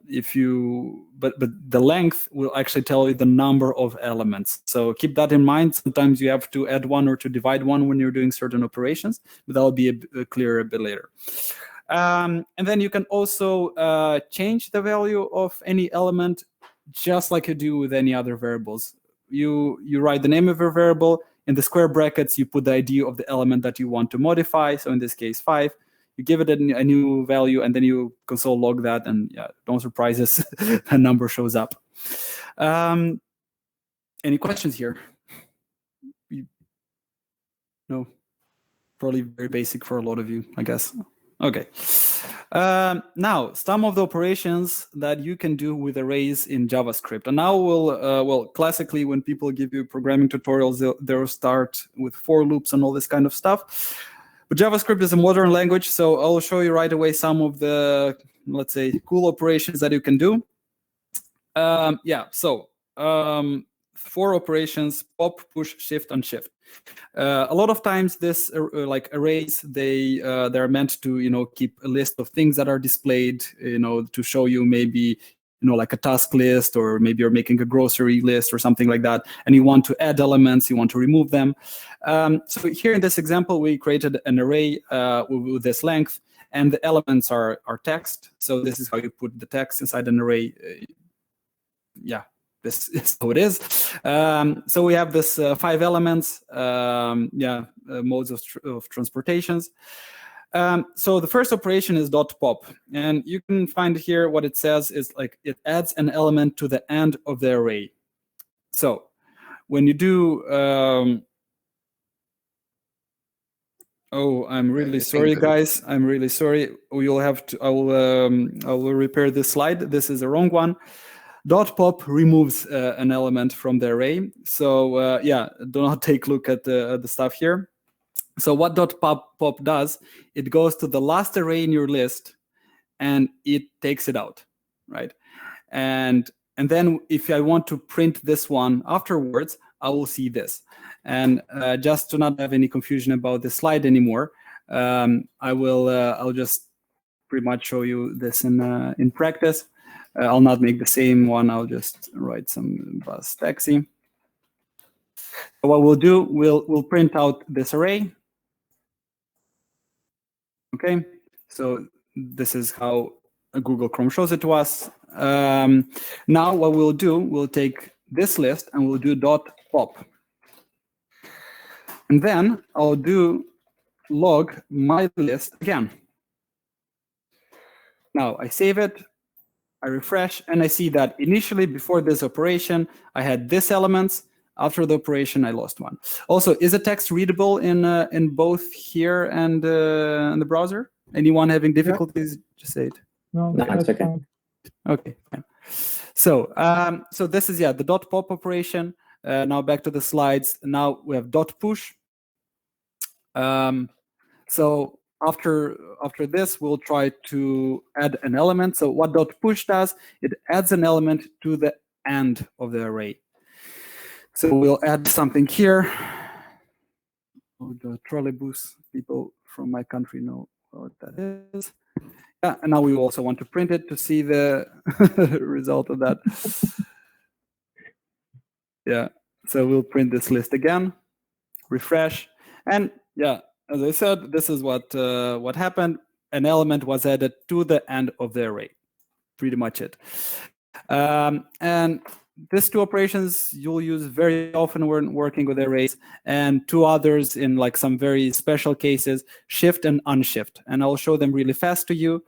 Speaker 1: but the length will actually tell you the number of elements. So keep that in mind. Sometimes you have to add 1 or to divide 1 when you're doing certain operations, but that will be clearer a bit later. And then you can also change the value of any element just like you do with any other variables. You write the name of your variable. In the square brackets, you put the ID of the element that you want to modify. So in this case, 5. You give it a new value, and then you console log that, and yeah, don't surprise us, a number shows up. Any questions here? No? Probably very basic for a lot of you, I guess. Okay. Now, some of the operations that you can do with arrays in JavaScript. And now well, classically, when people give you programming tutorials, they'll start with for loops and all this kind of stuff. But JavaScript is a modern language, so I'll show you right away some of the, let's say, cool operations that you can do. For operations: pop, push, shift, and shift. A lot of times, this like arrays, they're meant to keep a list of things that are displayed, to show you maybe like a task list, or maybe you're making a grocery list or something like that, and you want to add elements, you want to remove them. So here in this example, we created an array with this length, and the elements are text. So this is how you put the text inside an array. This is how it is. So we have this 5 elements, modes of transportations. So the first operation is .pop, and you can find here what it says is like it adds an element to the end of the array. So when you do, I'm really sorry, guys. I'm really sorry. You'll have to. I will repair this slide. This is the wrong one. .pop removes an element from the array. So do not take a look at the stuff here. So what .pop does, it goes to the last array in your list and it takes it out, right? And then if I want to print this one afterwards, I will see this. And just to not have any confusion about this slide anymore, I'll just pretty much show you this in practice. I'll not make the same one. I'll just write some bus taxi. What we'll do, we'll print out this array. Okay, so this is how Google Chrome shows it to us. Now what we'll do, we'll take this list and we'll do .pop. And then I'll do log my list again. Now I save it. I refresh, and I see that initially, before this operation, I had this elements. After the operation, I lost one. Also, is the text readable in both here and in the browser? Anyone having difficulties? Just say it.
Speaker 3: No,
Speaker 8: it's okay.
Speaker 1: Okay, fine. So, so this is the .pop operation. Now back to the slides. Now we have .push. So after this, we'll try to add an element. So what .push does, it adds an element to the end of the array. So we'll add something here. Oh, the trolleybus people from my country know what that is. Yeah, and now we also want to print it to see the result of that. Yeah, so we'll print this list again, refresh, and yeah, as I said, this is what happened. An element was added to the end of the array. Pretty much it. And these two operations you'll use very often when working with arrays, and two others in like some very special cases, shift and unshift. And I'll show them really fast to you.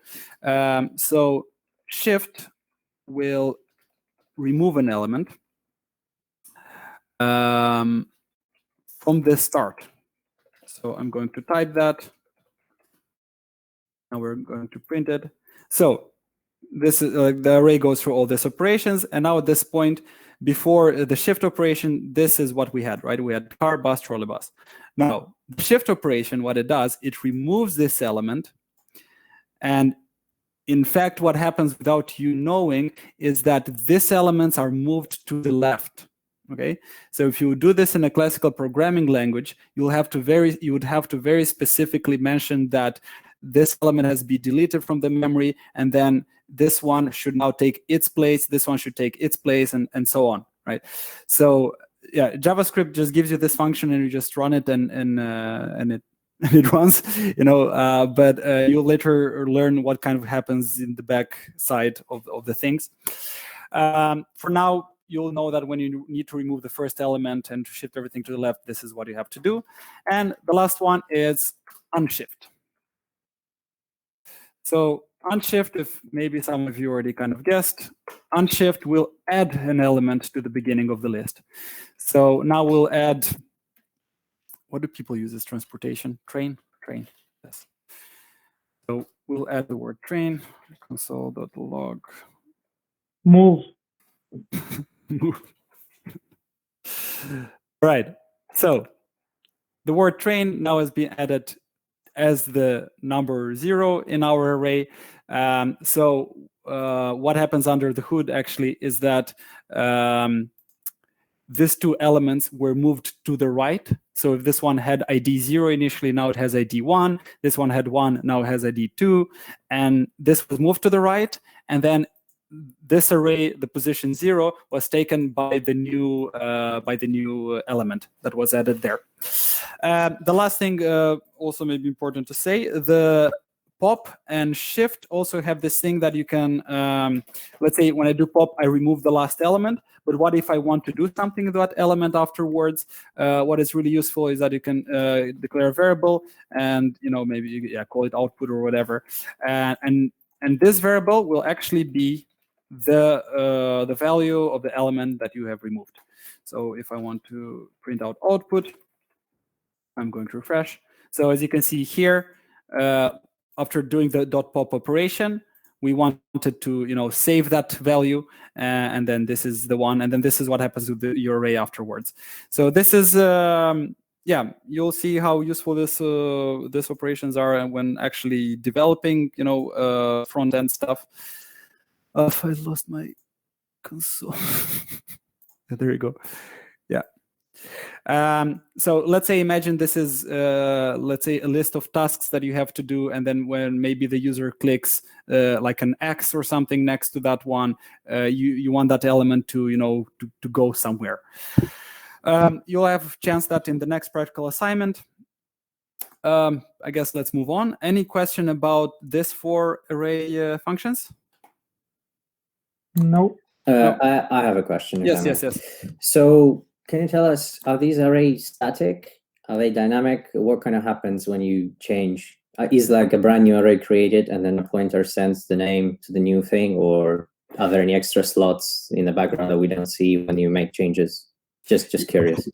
Speaker 1: So shift will remove an element from the start. So I'm going to type that. Now we're going to print it. So this is the array goes through all these operations, and now at this point, before the shift operation, this is what we had, right? We had car, bus, trolleybus. Now, the shift operation, what it does, it removes this element, and in fact, what happens without you knowing is that these elements are moved to the left. Okay, so if you do this in a classical programming language, you would have to very specifically mention that this element has been deleted from the memory, and then this one should now take its place, this one should take its place, and so on, right? So yeah, JavaScript just gives you this function, and you just run it, and it runs, you know. But you'll later learn what kind of happens in the back side of the things. For now, you'll know that when you need to remove the first element and to shift everything to the left, this is what you have to do. And the last one is unshift. So unshift, if maybe some of you already kind of guessed, unshift will add an element to the beginning of the list. So now we'll add, what do people use as transportation? Train, yes. So we'll add the word train, console.log.
Speaker 3: Move.
Speaker 1: Right. So the word train now has been added as the number 0 in our array. So what happens under the hood actually is that these two elements were moved to the right. So if this one had ID 0 initially, now it has ID 1. This one had 1, now it has ID 2. And this was moved to the right. And then this array, the position 0, was taken by the new element that was added there. The last thing also may be important to say, the pop and shift also have this thing that you can, let's say when I do pop, I remove the last element. But what if I want to do something with that element afterwards? What is really useful is that you can declare a variable and, you know, maybe call it output or whatever. And this variable will actually be the value of the element that you have removed. So if I want to print out output, I'm going to refresh. So as you can see here, after doing the .pop operation, we wanted to, you know, save that value, and then this is the one, and then this is what happens with your array afterwards. So this is, yeah, you'll see how useful these operations are when actually developing, you know, front end stuff. I lost my console. There you go. Yeah. So let's say, imagine this is, let's say, a list of tasks that you have to do, and then when maybe the user clicks like an X or something next to that one, you want that element to, you know, to go somewhere. You'll have a chance that in the next practical assignment. I guess let's move on. Any question about this 4 array functions?
Speaker 3: No.
Speaker 1: No.
Speaker 8: I have a question.
Speaker 1: Yes.
Speaker 8: So can you tell us, are these arrays static? Are they dynamic? What kind of happens when you change? Is like a brand new array created and then a pointer sends the name to the new thing, or are there any extra slots in the background that we don't see when you make changes? Just curious.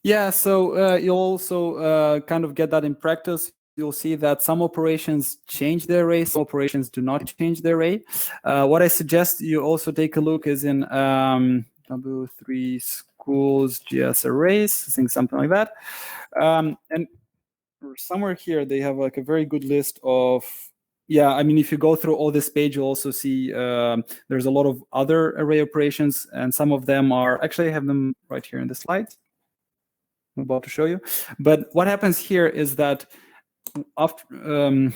Speaker 1: Yeah, so you'll also kind of get that in practice. You'll see that some operations change the array, some operations do not change the array. What I suggest you also take a look is in W3 schools GS arrays, I think something like that. And somewhere here they have like a very good list of, yeah, I mean, if you go through all this page, you'll also see there's a lot of other array operations, and some of them are, actually I have them right here in the slides I'm about to show you. But what happens here is that after,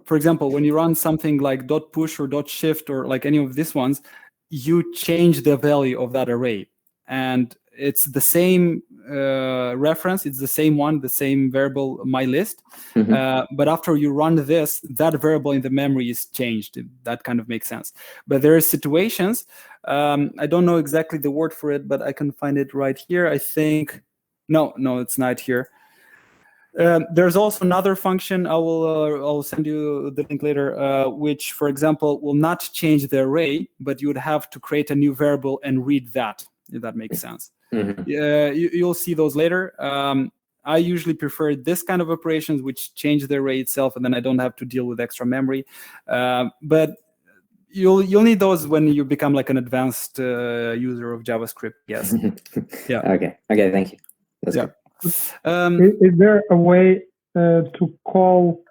Speaker 1: for example, when you run something like .push or .shift or like any of these ones, you change the value of that array. And it's the same reference, it's the same one, the same variable mylist. But after you run this, that variable in the memory is changed. That kind of makes sense. But there are situations, I don't know exactly the word for it, but I can find it right here. I think, no, it's not here. There's also another function, I'll send you the link later, which, for example, will not change the array, but you would have to create a new variable and read that, if that makes sense. You'll see those later. I usually prefer this kind of operations, which change the array itself, and then I don't have to deal with extra memory. But you'll need those when you become like an advanced user of JavaScript. Yes. Yeah.
Speaker 8: Okay. Thank you. That's good.
Speaker 3: Is there a way to call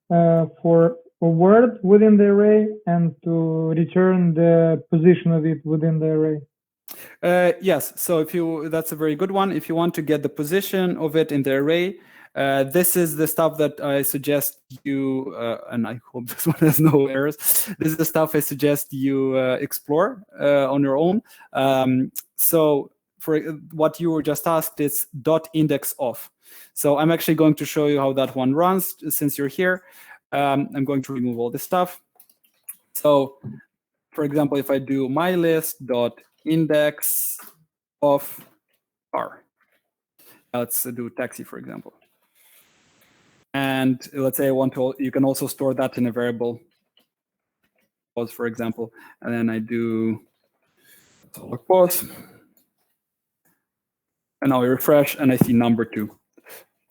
Speaker 3: for a word within the array and to return the position of it within the array?
Speaker 1: Yes. So that's a very good one. If you want to get the position of it in the array, this is the stuff that I suggest you, and I hope this one has no errors. This is the stuff I suggest you explore on your own. So for what you were just asked, it's .indexOf. So I'm actually going to show you how that one runs. Since you're here, I'm going to remove all this stuff. So, for example, if I do mylist.indexOf car, let's do taxi, for example. And let's say I want to, you can also store that in a variable, pause, for example, and then I do pause. And now I refresh and I see number 2.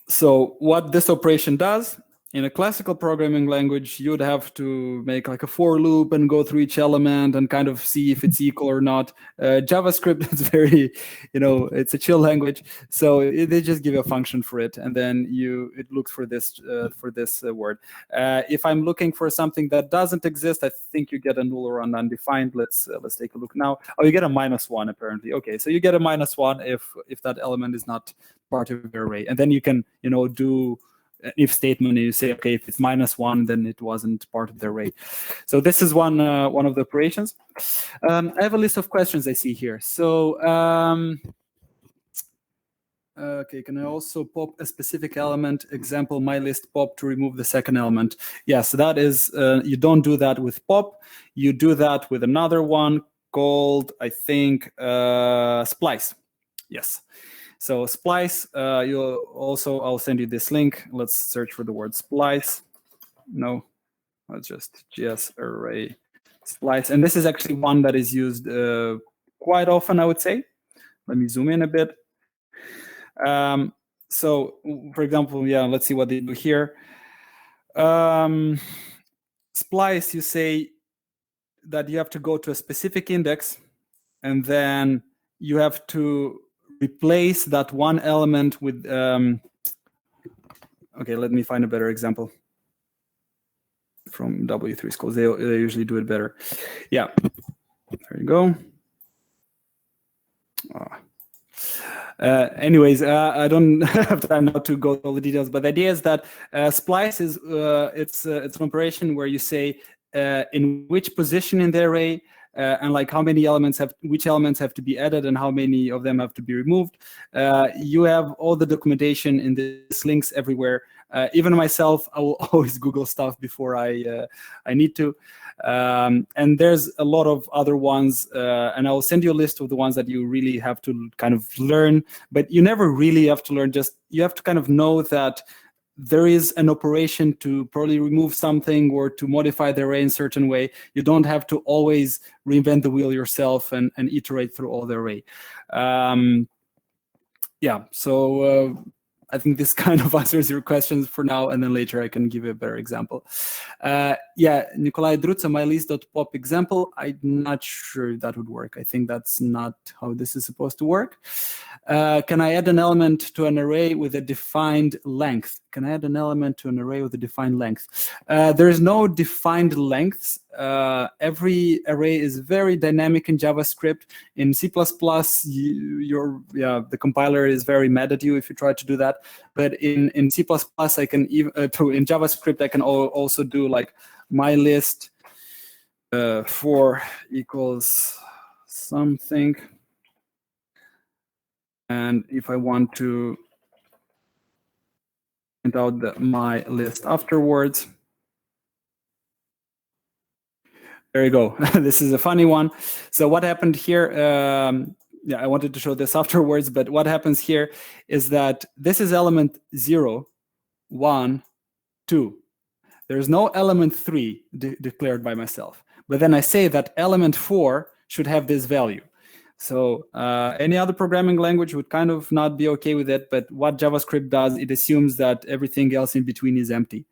Speaker 1: So what this operation does, in a classical programming language, you would have to make like a for loop and go through each element and kind of see if it's equal or not. JavaScript is very, it's a chill language. So they just give you a function for it, and then it looks for this word. If I'm looking for something that doesn't exist, I think you get a null or an undefined. Let's take a look now. Oh, you get a -1 apparently. Okay, so you get a -1 if that element is not part of your array, and then you can do if statement, and you say, okay, if it's -1, then it wasn't part of the array. So this is one of the operations. I have a list of questions I see here. So okay, can I also pop a specific element? Example, mylist pop to remove the second element. Yes, that is, you don't do that with pop. You do that with another one called, I think, splice. Yes. So splice, I'll send you this link. Let's search for the word splice. No, let's just GS array splice. And this is actually one that is used quite often, I would say. Let me zoom in a bit. So for example, let's see what they do here. Splice, you say that you have to go to a specific index, and then you have to replace that one element with, okay, let me find a better example from W3 schools. They usually do it better. Yeah, there you go. Anyways, I don't have time now to go through all the details, but the idea is that splice is, it's an operation where you say in which position in the array, and like how many elements which elements have to be added and how many of them have to be removed. You have all the documentation in these links everywhere. Even myself, I will always Google stuff before I need to. And there's a lot of other ones, and I will send you a list of the ones that you really have to kind of learn, but you never really have to learn, you have to kind of know that there is an operation to probably remove something or to modify the array in a certain way. You don't have to always reinvent the wheel yourself and iterate through all the array. Yeah, so I think this kind of answers your questions for now, and then later I can give you a better example. Yeah, Nikolai Druca, mylist.pop example. I'm not sure if that would work. I think that's not how this is supposed to work. Can I add an element to an array with a defined length? Can I add an element to an array with a defined length? There is no defined lengths. Every array is very dynamic in JavaScript. In C++, the compiler is very mad at you if you try to do that. But in C++, I can even in JavaScript I can also do like mylist for equals something. And if I want to print out my list afterwards, there you go. This is a funny one. So what happened here, yeah, I wanted to show this afterwards, but what happens here is that this is element 0, 1, 2. There's no element 3 declared by myself. But then I say that element 4 should have this value. So any other programming language would kind of not be okay with it, but what JavaScript does, it assumes that everything else in between is empty.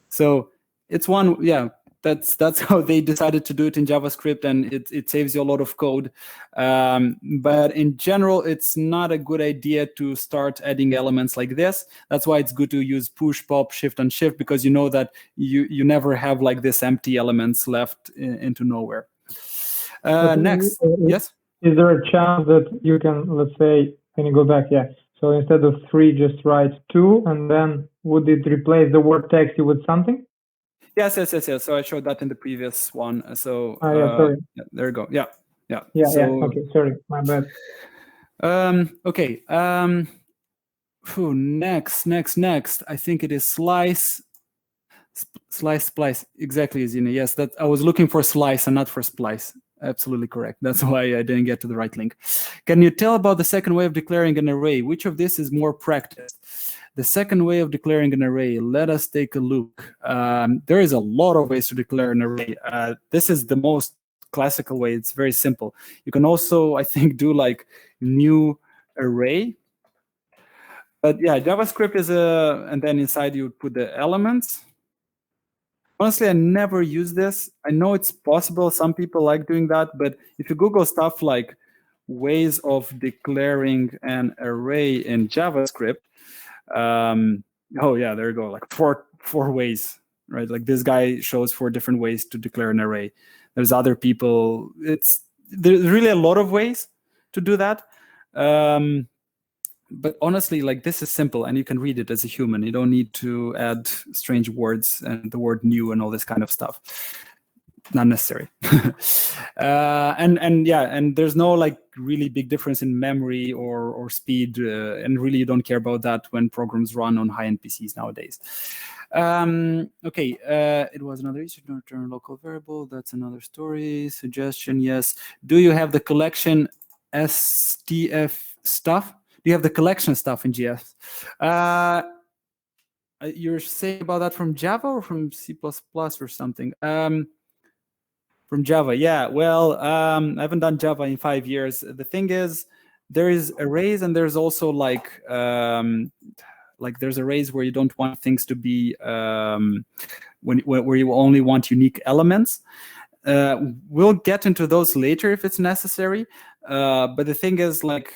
Speaker 1: So it's one, yeah, that's how they decided to do it in JavaScript, and it saves you a lot of code. But in general, it's not a good idea to start adding elements like this. That's why it's good to use push, pop, shift, and shift, because you know that you never have like this empty elements left into nowhere. Next, yes?
Speaker 3: Is there a chance that you can, let's say, can you go back? Yeah. So instead of 3, just write 2, and then would it replace the word text with something?
Speaker 1: Yes. So I showed that in the previous one. So
Speaker 3: sorry.
Speaker 1: Yeah, there you go. Yeah.
Speaker 3: Okay, sorry, my bad.
Speaker 1: Okay. Next. I think it is slice, splice. Exactly, Zina. Yes, that I was looking for slice and not for splice. Absolutely correct. That's why I didn't get to the right link. Can you tell about the second way of declaring an array? Which of this is more practiced? The second way of declaring an array, let us take a look. There is a lot of ways to declare an array. This is the most classical way. It's very simple. You can also, I think, do like new array. But yeah, JavaScript is and then inside you would put the elements. Honestly, I never use this. I know it's possible. Some people like doing that. But if you Google stuff like ways of declaring an array in JavaScript, oh yeah, there you go. Like four ways, right? Like this guy shows 4 different ways to declare an array. There's other people. There's really a lot of ways to do that. But honestly, like this is simple, and you can read it as a human. You don't need to add strange words and the word new and all this kind of stuff. Not necessary. And there's no like really big difference in memory or speed, and really you don't care about that when programs run on high-end PCs nowadays. Okay, it was another issue to return a local variable. That's another story. Suggestion, yes. Do you have the collection STF stuff? Do you have the collection stuff in GS? You're saying about that from Java or from C++ or something? From Java, yeah. Well, I haven't done Java in 5 years. The thing is, there is arrays, and there's also like there's arrays where you don't want things to be where you only want unique elements. We'll get into those later if it's necessary. But the thing is, like,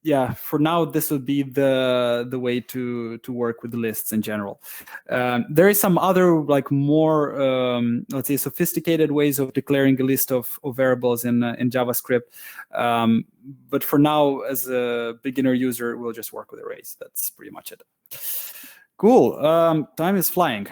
Speaker 1: yeah, for now, this would be the way to work with lists in general. There is some other like more, let's say, sophisticated ways of declaring a list of variables in JavaScript. But for now, as a beginner user, we'll just work with arrays. That's pretty much it. Cool. Time is flying.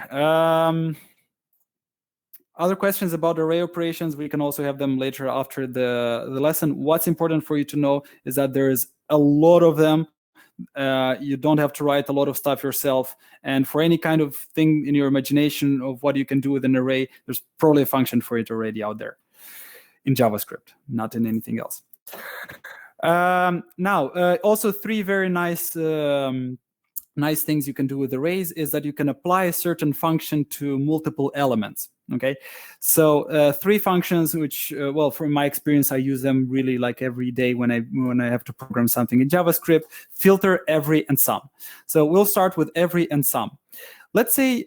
Speaker 1: Other questions about array operations, we can also have them later after the lesson. What's important for you to know is that there's a lot of them. You don't have to write a lot of stuff yourself. And for any kind of thing in your imagination of what you can do with an array, there's probably a function for it already out there in JavaScript, not in anything else. Now, also 3 very nice things you can do with arrays is that you can apply a certain function to multiple elements. Okay, so 3 functions which, well, from my experience, I use them really like every day when I have to program something in JavaScript: filter, every, and sum. So we'll start with every and sum. Let's say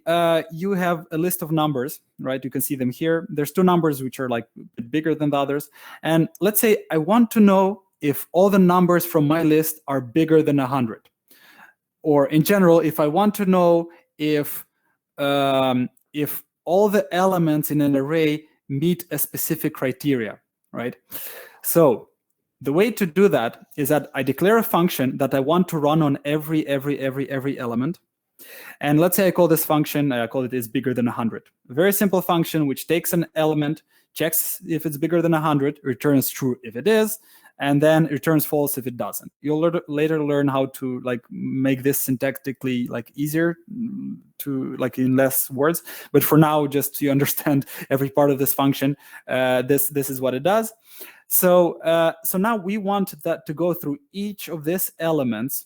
Speaker 1: you have a list of numbers, right? You can see them here. There's 2 numbers which are like a bit bigger than the others. And let's say I want to know if all the numbers from my list are bigger than 100. Or in general, if I want to know if all the elements in an array meet a specific criteria, right? So the way to do that is that I declare a function that I want to run on every element. And let's say I call this function, I call it is bigger than 100. A very simple function which takes an element, checks if it's bigger than 100, returns true if it is, and then it returns false if it doesn't. You'll later learn how to like make this syntactically like easier to like in less words. But for now, just to understand every part of this function, this is what it does. So so now we want that to go through each of these elements.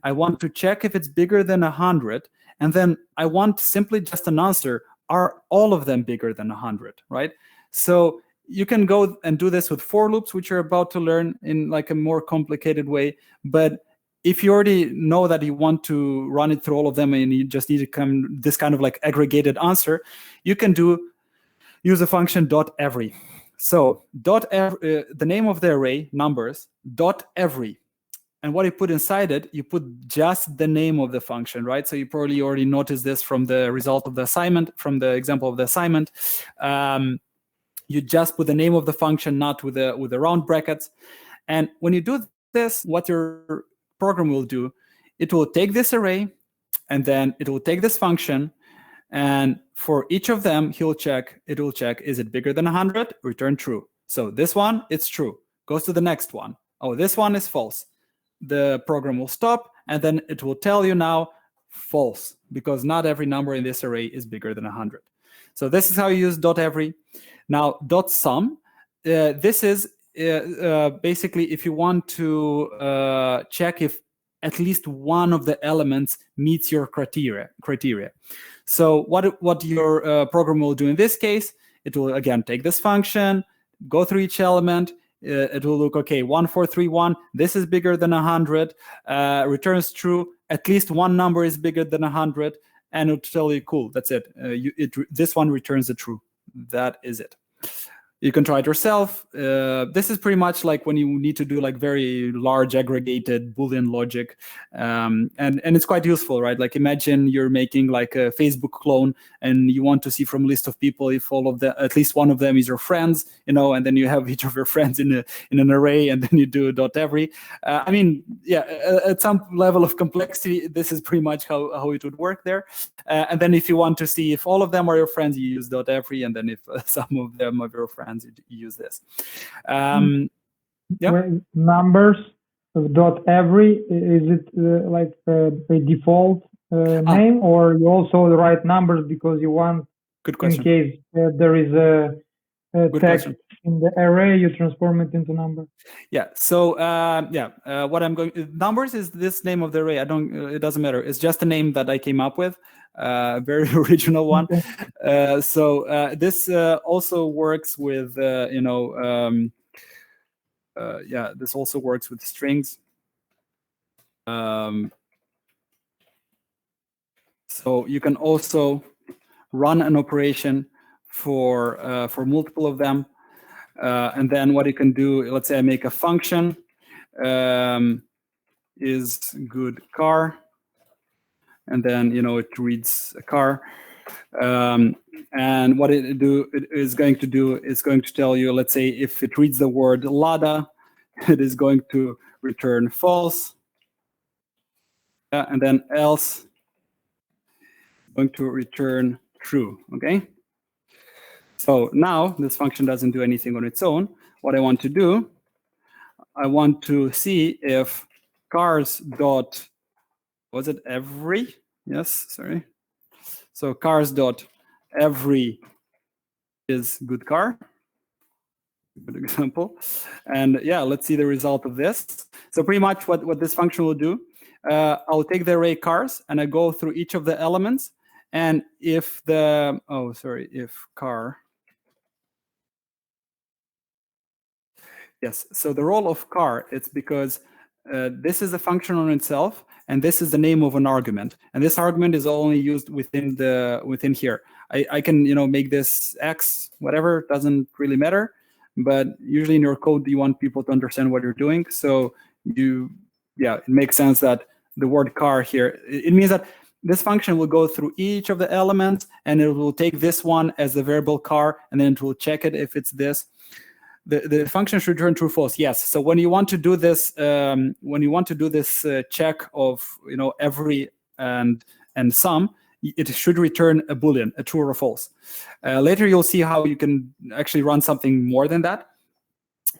Speaker 1: I want to check if it's bigger than 100, and then I want simply just an answer. Are all of them bigger than 100, right? So you can go and do this with for loops, which you're about to learn in like a more complicated way. But if you already know that you want to run it through all of them and you just need to come this kind of like aggregated answer, you can use a function .every. So the name of the array, numbers, .every. And what you put inside it, you put just the name of the function, right? So you probably already noticed this from the result of the assignment, from the example of the assignment. You just put the name of the function, not with the round brackets. And when you do this, what your program will do, it will take this array, and then it will take this function, and for each of them, it will check, is it bigger than 100? Return true. So this one, it's true. Goes to the next one. Oh, this one is false. The program will stop, and then it will tell you now false, because not every number in this array is bigger than 100. So this is how you use .every. Now, .sum, this is basically if you want to check if at least one of the elements meets your criteria. So what your program will do in this case, it will again take this function, go through each element. It will look, okay, 1431, this is bigger than 100, returns true, at least one number is bigger than 100, and it'll tell you, cool, that's it. This one returns a true. That is it. You can try it yourself. This is pretty much like when you need to do like very large aggregated Boolean logic. And it's quite useful, right? Like imagine you're making like a Facebook clone and you want to see from a list of people if all of them, at least one of them is your friends, you know, and then you have each of your friends in an array, and then you do .every. I mean, yeah, at some level of complexity, this is pretty much how it would work there. And then if you want to see if all of them are your friends, you use .every, and then if some of them are your friends, you use this. Yeah.
Speaker 3: Numbers of .every, is it like a default name, or you also write numbers because you want,
Speaker 1: good question,
Speaker 3: in case there is a text
Speaker 1: question
Speaker 3: in the array, you transform it into number?
Speaker 1: Yeah. So what I'm going, numbers is this name of the array. It doesn't matter. It's just a name that I came up with. Very original one. Okay. So this also works with this also works with strings. So you can also run an operation for multiple of them, and then what you can do, let's say I make a function is good car. And then, it reads a car. And what it is going to do is going to tell you, let's say, if it reads the word Lada, it is going to return false. And then else, going to return true, okay? So now this function doesn't do anything on its own. What I want to do, I want to see if cars dot, was it every? Yes, sorry. So cars dot every is good car. Good example. And yeah, let's see the result of this. So pretty much what this function will do, I'll take the array cars and I go through each of the elements. And if if car. Yes, so the role of car, it's because this is a function on itself, and this is the name of an argument, and this argument is only used within here. I can make this X, whatever, doesn't really matter, but usually in your code you want people to understand what you're doing. So it makes sense that the word car here, it means that this function will go through each of the elements, and it will take this one as the variable car, and then it will check it if it's this. The function should return true, false. Yes. So when you want to do this, check of every and sum, it should return a Boolean, a true or a false. Later you'll see how you can actually run something more than that.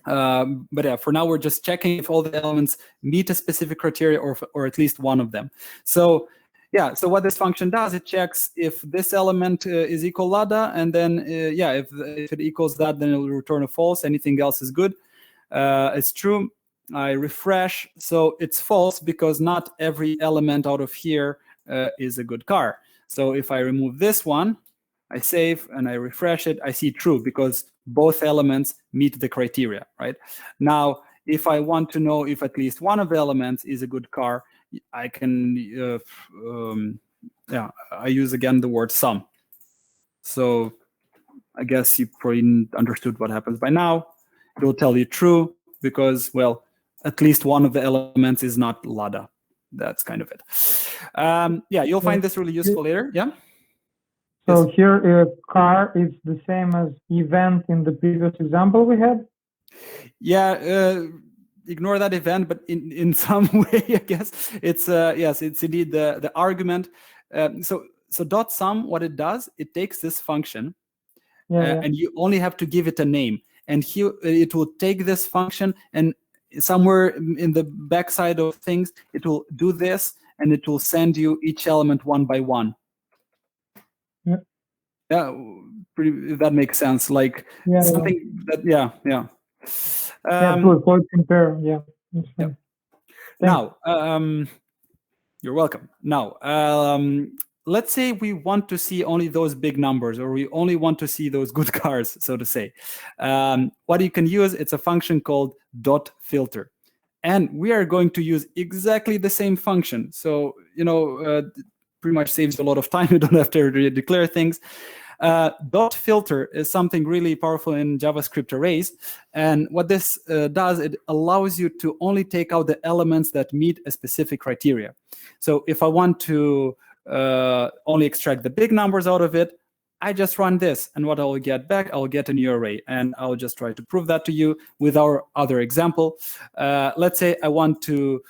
Speaker 1: But yeah, for now we're just checking if all the elements meet a specific criteria or at least one of them. So yeah, so what this function does, it checks if this element is equal lada, and then yeah, if it equals that, then it will return a false. Anything else is good. It's true. I refresh, so it's false because not every element out of here is a good car. So if I remove this one, I save and I refresh it, I see true because both elements meet the criteria, right? Now, if I want to know if at least one of the elements is a good car, I can, yeah, I use again the word sum. So I guess you probably understood what happens by now. It will tell you true because, well, at least one of the elements is not lada. That's kind of it. Yeah, you'll find this really useful later. Yeah.
Speaker 3: So
Speaker 1: Yes.
Speaker 3: here, car is the same as event in the previous example we had?
Speaker 1: Yeah, ignore that event, but in some way, I guess, it's, yes, it's indeed the argument. So dot sum, what it does, it takes this function, and you only have to give it a name. And here, it will take this function, and somewhere in the backside of things, it will do this, and it will send you each element one by one. Yeah, if that makes sense. Like something that, yeah.
Speaker 3: Good. Compare. Yeah.
Speaker 1: Now, you're welcome. Now, let's say we want to see only those big numbers, or we only want to see those good cars, so to say. What you can use, it's a function called dot filter. And we are going to use exactly the same function. So, you know, pretty much saves a lot of time. You don't have to declare things. Dot filter is something really powerful in JavaScript arrays. And what this does, it allows you to only take out the elements that meet a specific criteria. So if I want to only extract the big numbers out of it, I just run this. And what I'll get back, I'll get a new array. And I'll just try to prove that to you with our other example. Let's say I want to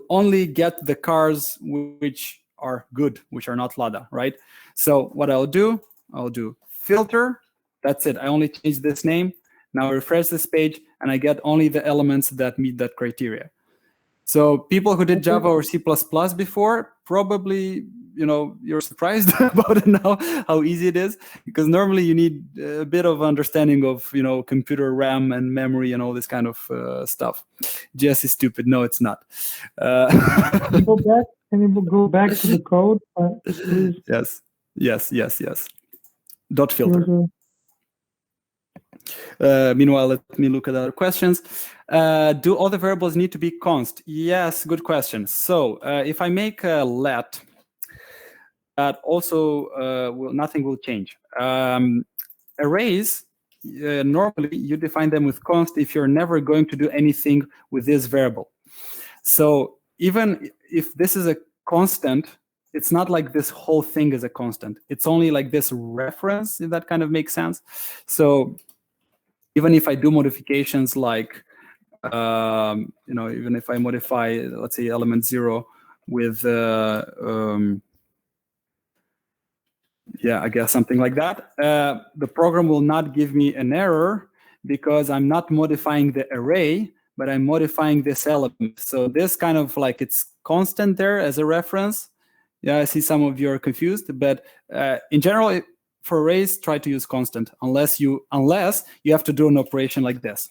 Speaker 1: only get the cars which are good, which are not lada, right? So what I'll do filter. That's it. I only change this name. Now I refresh this page, and I get only the elements that meet that criteria. So people who did Java or C++ before, probably, you know, you're surprised about it now, how easy it is, because normally you need a bit of understanding of, you know, computer RAM and memory and all this kind of stuff. JS is stupid. No, it's not.
Speaker 3: Can you go back to the code?
Speaker 1: Yes. Dot filter. Meanwhile, let me look at other questions. Do all the variables need to be const? Yes, good question. So if I make a let, that also nothing will change. Arrays, normally you define them with const if you're never going to do anything with this variable. So even if this is a constant, it's not like this whole thing is a constant. It's only like this reference, if that kind of makes sense. So even if I do modifications like, you know, even if I modify, let's say, element 0 with, yeah, I guess something like that, the program will not give me an error because I'm not modifying the array, but I'm modifying this element. So this kind of like, it's constant there as a reference. Yeah, I see some of you are confused, but in general, for arrays, try to use constant unless you have to do an operation like this.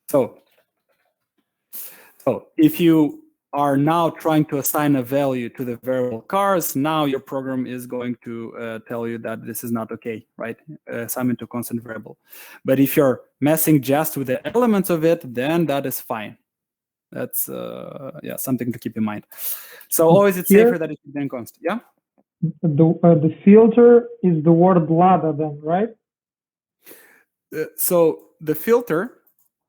Speaker 1: So if you are now trying to assign a value to the variable cars, now your program is going to tell you that this is not okay, right? Assign it to constant variable. But if you're messing just with the elements of it, then that is fine. That's yeah, something to keep in mind. So always it's safer that it should be const. Yeah.
Speaker 3: The filter is the word lada then, right?
Speaker 1: So the filter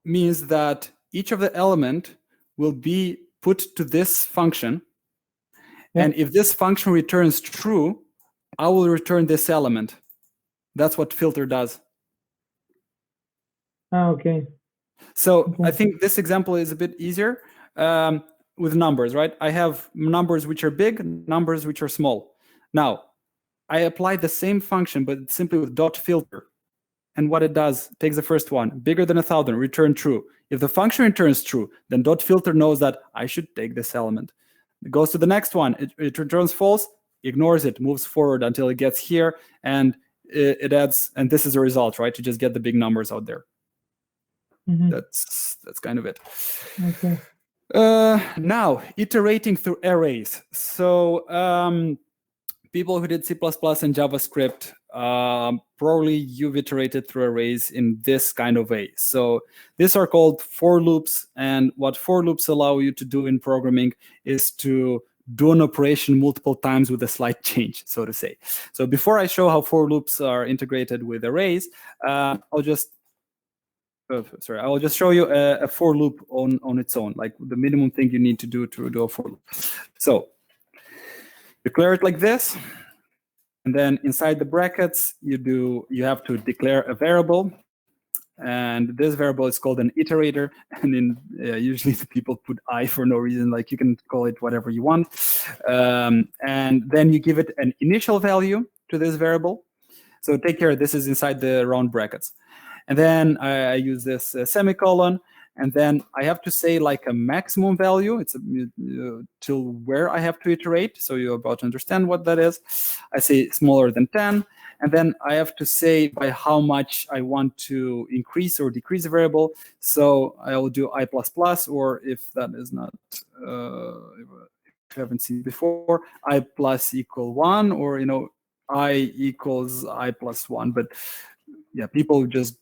Speaker 1: means that each of the element will be put to this function. Yeah. And if this function returns true, I will return this element. That's what filter does.
Speaker 3: Okay.
Speaker 1: So I think this example is a bit easier with numbers, right? I have numbers which are big, numbers which are small. Now, I apply the same function, but simply with dot filter. And what it does, takes the first one, bigger than 1,000, return true. If the function returns true, then dot filter knows that I should take this element. It goes to the next one, it returns false, ignores it, moves forward until it gets here, and it adds, and this is the result, right? You just get the big numbers out there. That's kind of it.
Speaker 3: Okay.
Speaker 1: Now, iterating through arrays. So people who did C++ and JavaScript, probably you've iterated through arrays in this kind of way. So these are called for loops, and what for loops allow you to do in programming is to do an operation multiple times with a slight change, so to say. So before I show how for loops are integrated with arrays, I'll just show you a for loop on its own, like the minimum thing you need to do a for loop. So declare it like this, and then inside the brackets you have to declare a variable, and this variable is called an iterator. And in usually the people put I for no reason, like you can call it whatever you want, and then you give it an initial value to this variable. So take care, this is inside the round brackets. And then I use this semicolon, and then I have to say like a maximum value. It's till where I have to iterate. So you're about to understand what that is. I say smaller than 10, and then I have to say by how much I want to increase or decrease a variable. So I will do I++, or if that is not, if you haven't seen before, I plus equal 1, or I equals I plus 1. But yeah, people just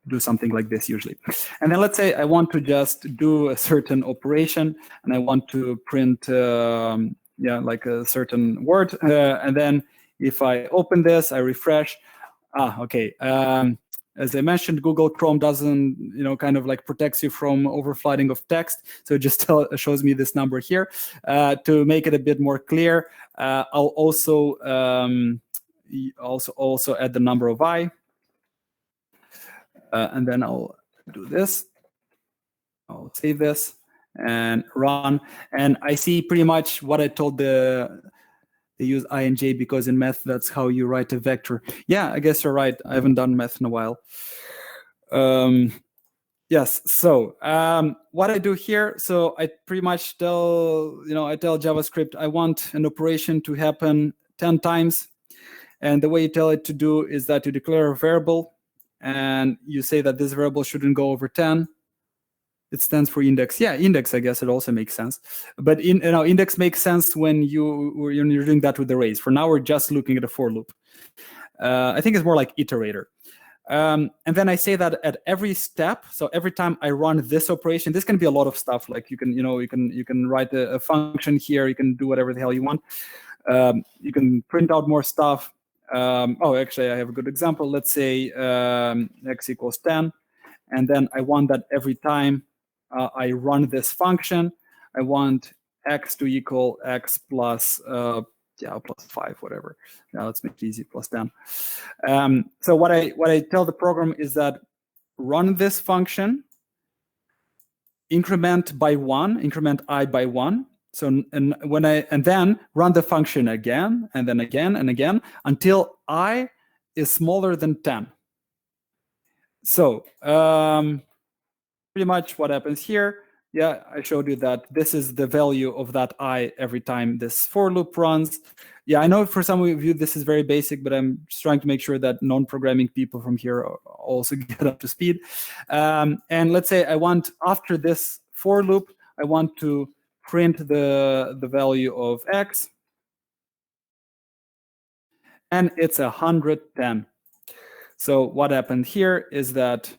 Speaker 1: do something like this usually. And then let's say I want to just do a certain operation, and I want to print like a certain word, and then if I open this, I refresh. Okay. As I mentioned, Google Chrome doesn't kind of like protects you from overflooding of text, so it just shows me this number here. To make it a bit more clear, I'll also add the number of I. And then I'll do this. I'll save this and run. And I see pretty much what I told they use ing because in math, that's how you write a vector. Yeah, I guess you're right. I haven't done math in a while. Yes, so what I do here, so I pretty much tell JavaScript, I want an operation to happen 10 times. And the way you tell it to do is that you declare a variable, and you say that this variable shouldn't go over 10. It stands for index. Yeah, index, I guess it also makes sense. But index makes sense when you're doing that with arrays. For now, we're just looking at a for loop. I think it's more like iterator. And then I say that at every step, so every time I run this operation, this can be a lot of stuff. Like you can write a function here. You can do whatever the hell you want. You can print out more stuff. Actually, I have a good example. Let's say x equals 10, and then I want that every time I run this function, I want x to equal x plus plus 5, whatever. Now let's make it easy, plus 10. So what I tell the program is that run this function, increment by 1, increment I by 1. So and then run the function again and then again and again until I is smaller than 10. So pretty much what happens here. Yeah, I showed you that this is the value of that I every time this for loop runs. Yeah, I know for some of you this is very basic, but I'm just trying to make sure that non-programming people from here also get up to speed. And let's say I want, after this for loop, I want to print the value of x, and it's 110. So what happened here is that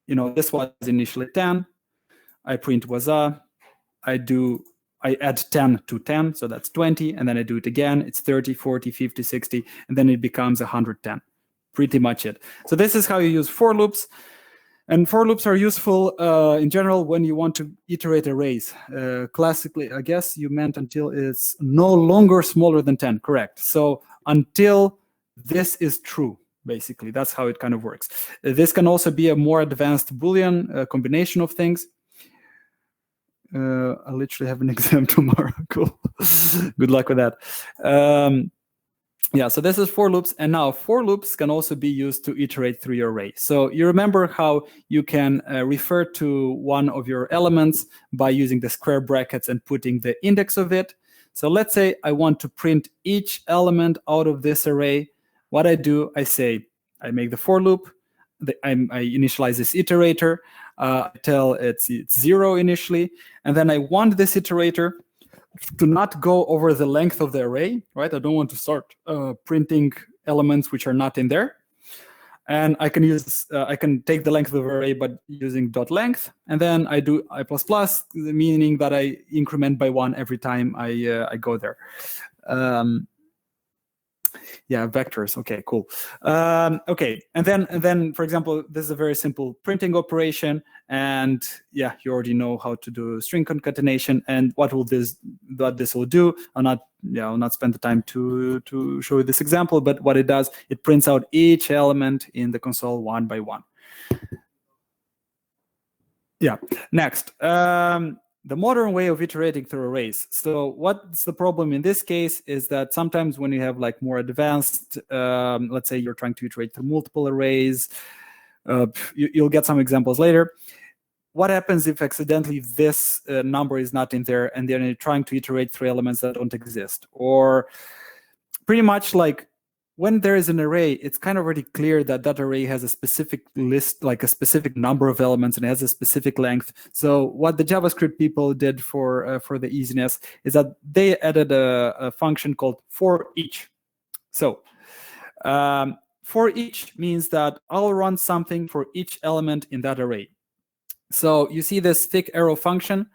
Speaker 1: this was initially 10. I print was I add 10 to 10, so that's 20, and then I do it again. It's 30, 40, 50, 60, and then it becomes 110. Pretty much it. So this is how you use for loops. And for loops are useful in general when you want to iterate arrays. Classically, I guess you meant until it's no longer smaller than 10, correct. So until this is true, basically. That's how it kind of works. This can also be a more advanced Boolean combination of things. I literally have an exam tomorrow. Cool. Good luck with that. Yeah, so this is for loops, and now for loops can also be used to iterate through your array. So you remember how you can refer to one of your elements by using the square brackets and putting the index of it. So let's say I want to print each element out of this array. What I do, I say, I make the for loop, I initialize this iterator, I tell it's 0 initially, and then I want this iterator to not go over the length of the array, right? I don't want to start printing elements which are not in there. And I can use, I can take the length of the array by using .length, and then I do I++, meaning that I increment by 1 every time I go there. Yeah, vectors. Okay, cool. Okay, and then for example, this is a very simple printing operation, and yeah, you already know how to do string concatenation. And what this will do? I'll not spend the time to show you this example, but what it does, it prints out each element in the console one by one. Yeah. Next. The modern way of iterating through arrays. So what's the problem in this case is that sometimes when you have like more advanced, let's say you're trying to iterate through multiple arrays, you'll get some examples later. What happens if accidentally this number is not in there and then you're trying to iterate through elements that don't exist? Or pretty much like when there is an array, it's kind of already clear that that array has a specific list, like a specific number of elements, and it has a specific length. So what the JavaScript people did for the easiness is that they added a function called for each. So for each means that I'll run something for each element in that array. So you see this thick arrow function.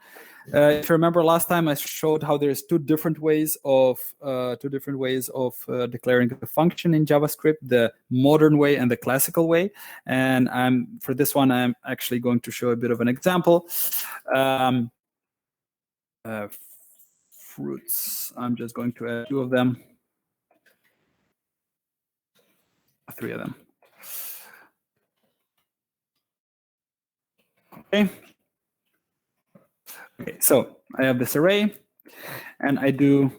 Speaker 1: If you remember last time, I showed how there's two different ways of declaring a function in JavaScript: the modern way and the classical way. And for this one, I'm actually going to show a bit of an example. Fruits. I'm just going to add 2 of them, 3 of them. Okay. Okay, so I have this array, and I do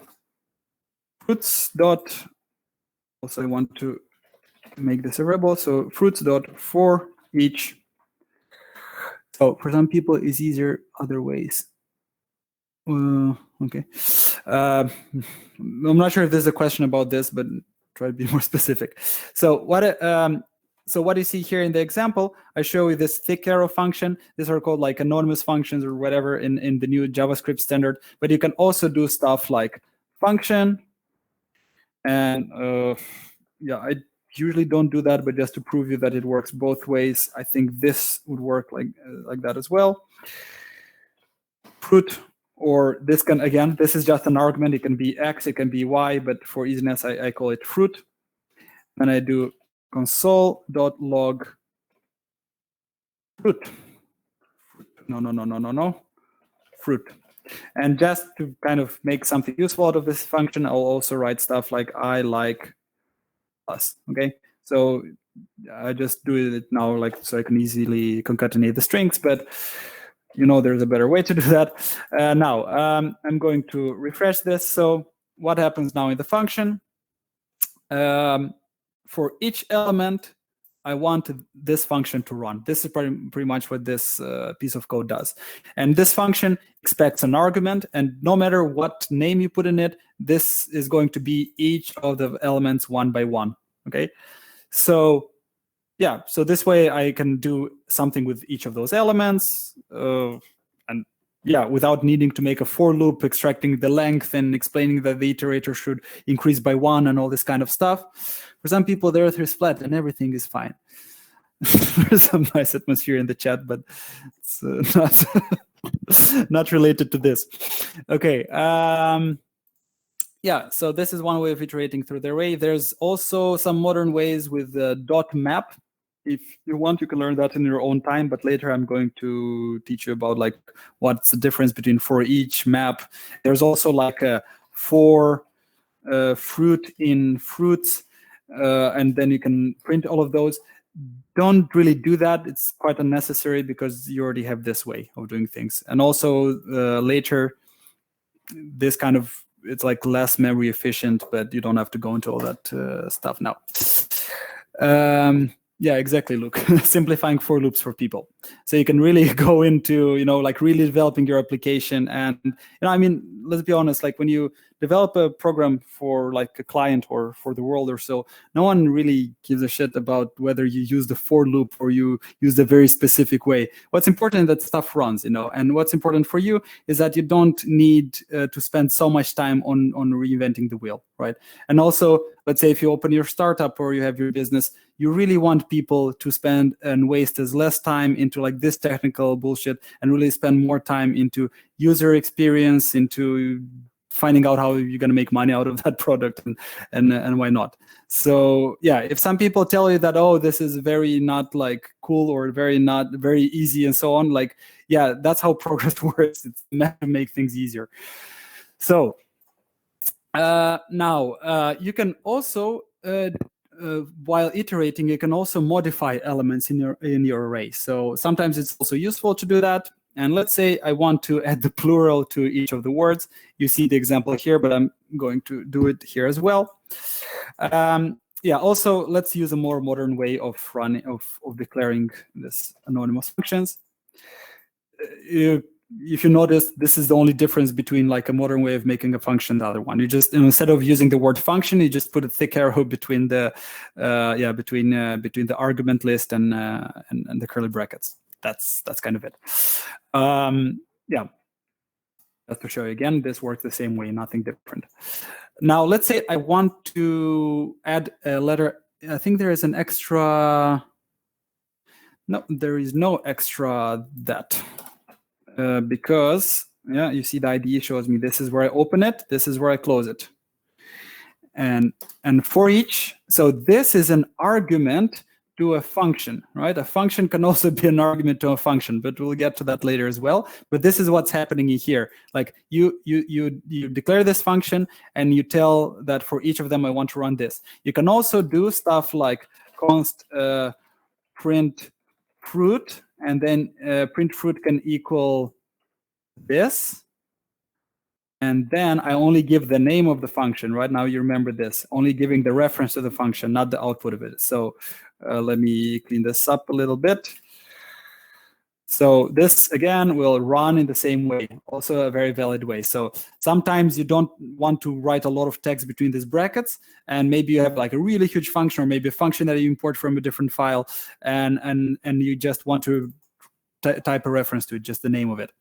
Speaker 1: fruits dot. Also, I want to make this a variable, so fruits dot for each. So for some people, it's easier other ways. Okay. I'm not sure if there's a question about this, but try to be more specific. So what you see here in the example, I show you this thick arrow function. These are called like anonymous functions or whatever in the new JavaScript standard. But you can also do stuff like function. And yeah, I usually don't do that, but just to prove you that it works both ways, I think this would work like that as well. Fruit, or this can, again, this is just an argument. It can be X, it can be Y, but for easiness, I call it fruit. And I do console.log fruit. No. Fruit. And just to kind of make something useful out of this function, I'll also write stuff like I like plus. Okay. So I just do it now, like, so I can easily concatenate the strings, but you know, there's a better way to do that. Now, I'm going to refresh this. So what happens now in the function? For each element, I want this function to run. This is pretty much what this piece of code does. And this function expects an argument, and no matter what name you put in it, this is going to be each of the elements one by one. Okay, so yeah, so this way I can do something with each of those elements, and yeah, without needing to make a for loop, extracting the length and explaining that the iterator should increase by 1 and all this kind of stuff. For some people, the earth is flat and everything is fine. There's some nice atmosphere in the chat, but it's not related to this. Okay. Yeah, so this is one way of iterating through the array. There's also some modern ways with dot map. If you want, you can learn that in your own time, but later I'm going to teach you about like what's the difference between for each map. There's also like a for fruit in fruits, and then you can print all of those. Don't really do that. It's quite unnecessary because you already have this way of doing things. And also later, this kind of it's like less memory efficient, but you don't have to go into all that stuff now. Yeah, exactly, Luke. Simplifying for loops for people. So you can really go into, like really developing your application. And, I mean, let's be honest, like when you develop a program for like a client or for the world or so, no one really gives a shit about whether you use the for loop or you use the very specific way. What's important is that stuff runs, and what's important for you is that you don't need to spend so much time on reinventing the wheel, right? And also, let's say if you open your startup or you have your business, you really want people to spend and waste as less time into like this technical bullshit and really spend more time into user experience, into finding out how you're going to make money out of that product, and why not. So yeah, if some people tell you that, oh, this is very not like cool or not very easy and so on, like, yeah, that's how progress works. It's meant to make things easier. So now you can also while iterating, you can also modify elements in your array. So sometimes it's also useful to do that. And let's say I want to add the plural to each of the words. You see the example here, but I'm going to do it here as well. Yeah. Also, let's use a more modern way of declaring this anonymous functions. If you notice, this is the only difference between like a modern way of making a function and the other one. You just, instead of using the word function, you just put a thick arrow between the between the argument list and the curly brackets. That's kind of it. Yeah, just to show you again, this works the same way, nothing different. Now let's say I want to add a letter. I think there is an extra. No, there is no extra that. Because, yeah, you see the IDE shows me this is where I open it, this is where I close it. And for each, so this is an argument to a function, right? A function can also be an argument to a function, but we'll get to that later as well. But this is what's happening here. Like you declare this function and you tell that for each of them I want to run this. You can also do stuff like const print fruit, and then print fruit can equal this, and then I only give the name of the function. Right now, you remember this, only giving the reference to the function, not the output of it. So let me clean this up a little bit. So this, again, will run in the same way, also a very valid way. So sometimes you don't want to write a lot of text between these brackets, and maybe you have like a really huge function, or maybe a function that you import from a different file, and you just want to type a reference to it, just the name of it.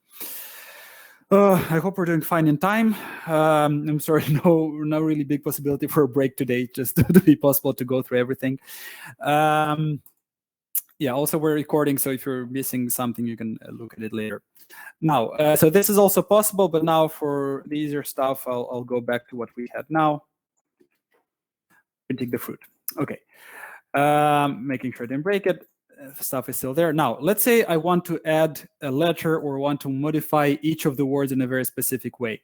Speaker 1: I hope we're doing fine in time. I'm sorry, no really big possibility for a break today, just to be possible to go through everything. Yeah, also we're recording, so if you're missing something, you can look at it later. Now, so this is also possible, but now for the easier stuff, I'll go back to what we had now. Printing the fruit. Okay. Making sure I didn't break it. Stuff is still there. Now, let's say I want to add a letter or want to modify each of the words in a very specific way.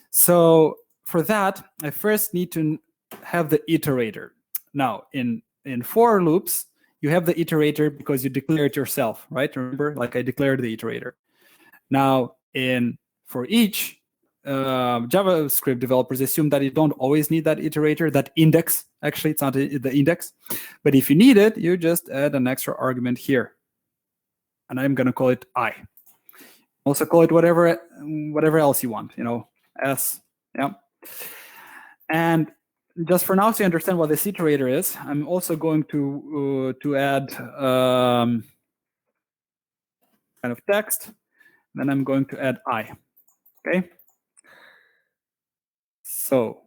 Speaker 1: So for that, I first need to have the iterator. Now, in for loops, you have the iterator because you declare it yourself, right? Remember, like I declared the iterator. Now, for each, JavaScript developers assume that you don't always need that iterator, that index. Actually, it's not the index. But if you need it, you just add an extra argument here. And I'm going to call it I. Also call it whatever else you want, S. Yeah. And just for now, so you understand what this iterator is, I'm also going to add kind of text. Then I'm going to add I. Okay. So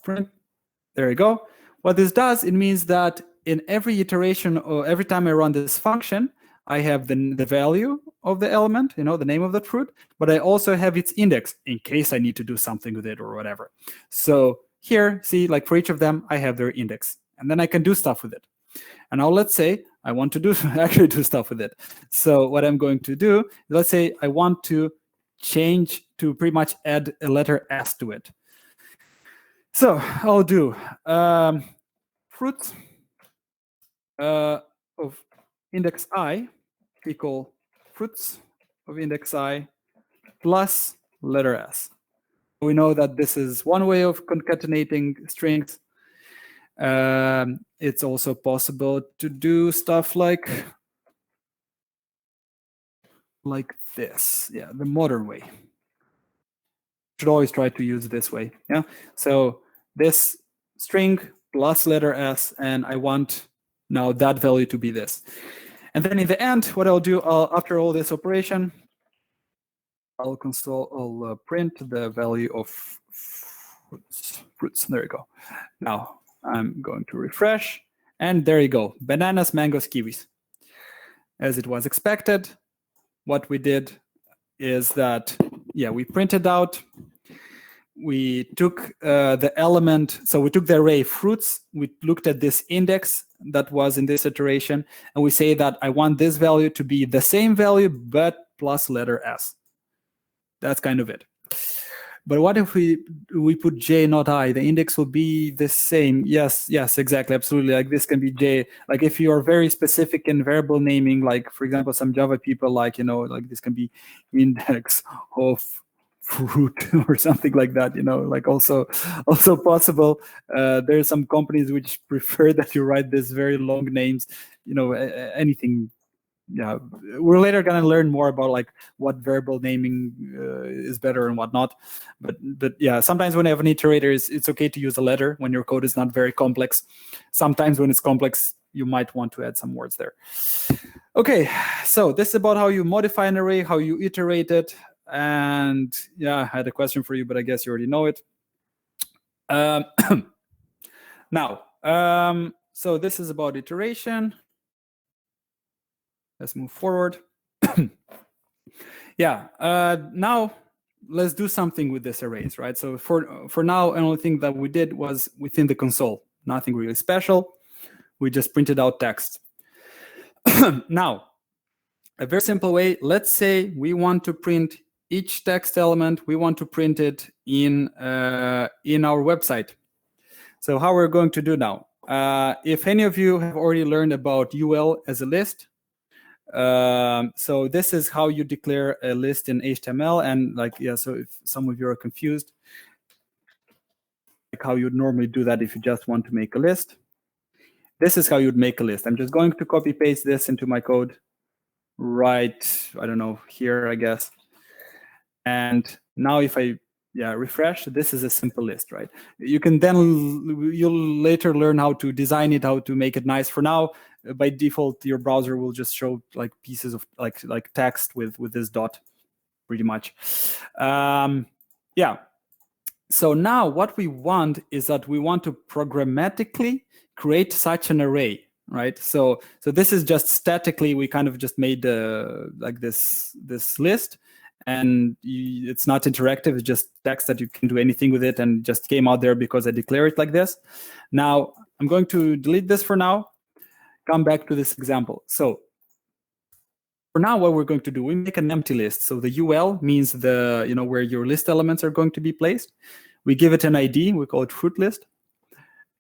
Speaker 1: print. There you go. What this does, it means that in every iteration or every time I run this function, I have the value of the element, the name of the fruit, but I also have its index in case I need to do something with it or whatever. So here, see, like for each of them, I have their index, and then I can do stuff with it. And now let's say I want to actually do stuff with it. So what I'm going to do, let's say I want to change to pretty much add a letter S to it. So I'll do fruit of index I equal fruits of index I plus letter S. We know that this is one way of concatenating strings. It's also possible to do stuff like this. Yeah, the modern way. Should always try to use this way. Yeah. So this string plus letter S, and I want now that value to be this. And then in the end, what I'll do after all this operation, I'll print the value of fruits. There you go. Now I'm going to refresh, and there you go. Bananas, mangoes, kiwis. As it was expected, what we did is that, yeah, we printed out, we took the element, so we took the array fruits, we looked at this index that was in this iteration, and we say that I want this value to be the same value, but plus letter S. That's kind of it. But what if we put J, not I? The index will be the same. Yes, exactly, absolutely. Like this can be J. Like if you are very specific in variable naming, like for example, some Java people like, like this can be index of fruit or something like that, like also possible. There are some companies which prefer that you write these very long names, anything. Yeah, we're later going to learn more about like what variable naming is better and whatnot. But yeah, sometimes when you have an iterator, it's okay to use a letter when your code is not very complex. Sometimes when it's complex, you might want to add some words there. Okay, so this is about how you modify an array, how you iterate it. And yeah, I had a question for you, but I guess you already know it. Now, so this is about iteration. Let's move forward. Yeah, now let's do something with this arrays, right? So for now, the only thing that we did was within the console. Nothing really special. We just printed out text. Now, a very simple way, let's say we want to print each text element, we want to print it in our website. So how we're going to do now? If any of you have already learned about UL as a list, so this is how you declare a list in HTML, and so if some of you are confused, like how you'd normally do that if you just want to make a list, this is how you'd make a list. I'm just going to copy paste this into my code right, I don't know, here, I guess. And now if I refresh, this is a simple list, right? You can then, you'll later learn how to design it, how to make it nice. For now, by default, your browser will just show like pieces of like text with this dot, pretty much. Yeah. So now what we want is that we want to programmatically create such an array, right? So this is just statically, we kind of just made like this list. And it's not interactive, it's just text that you can do anything with it, and just came out there because I declare it like this. Now, I'm going to delete this for now, come back to this example. So for now, what we're going to do, we make an empty list. So the UL means the, where your list elements are going to be placed. We give it an ID, we call it fruit list.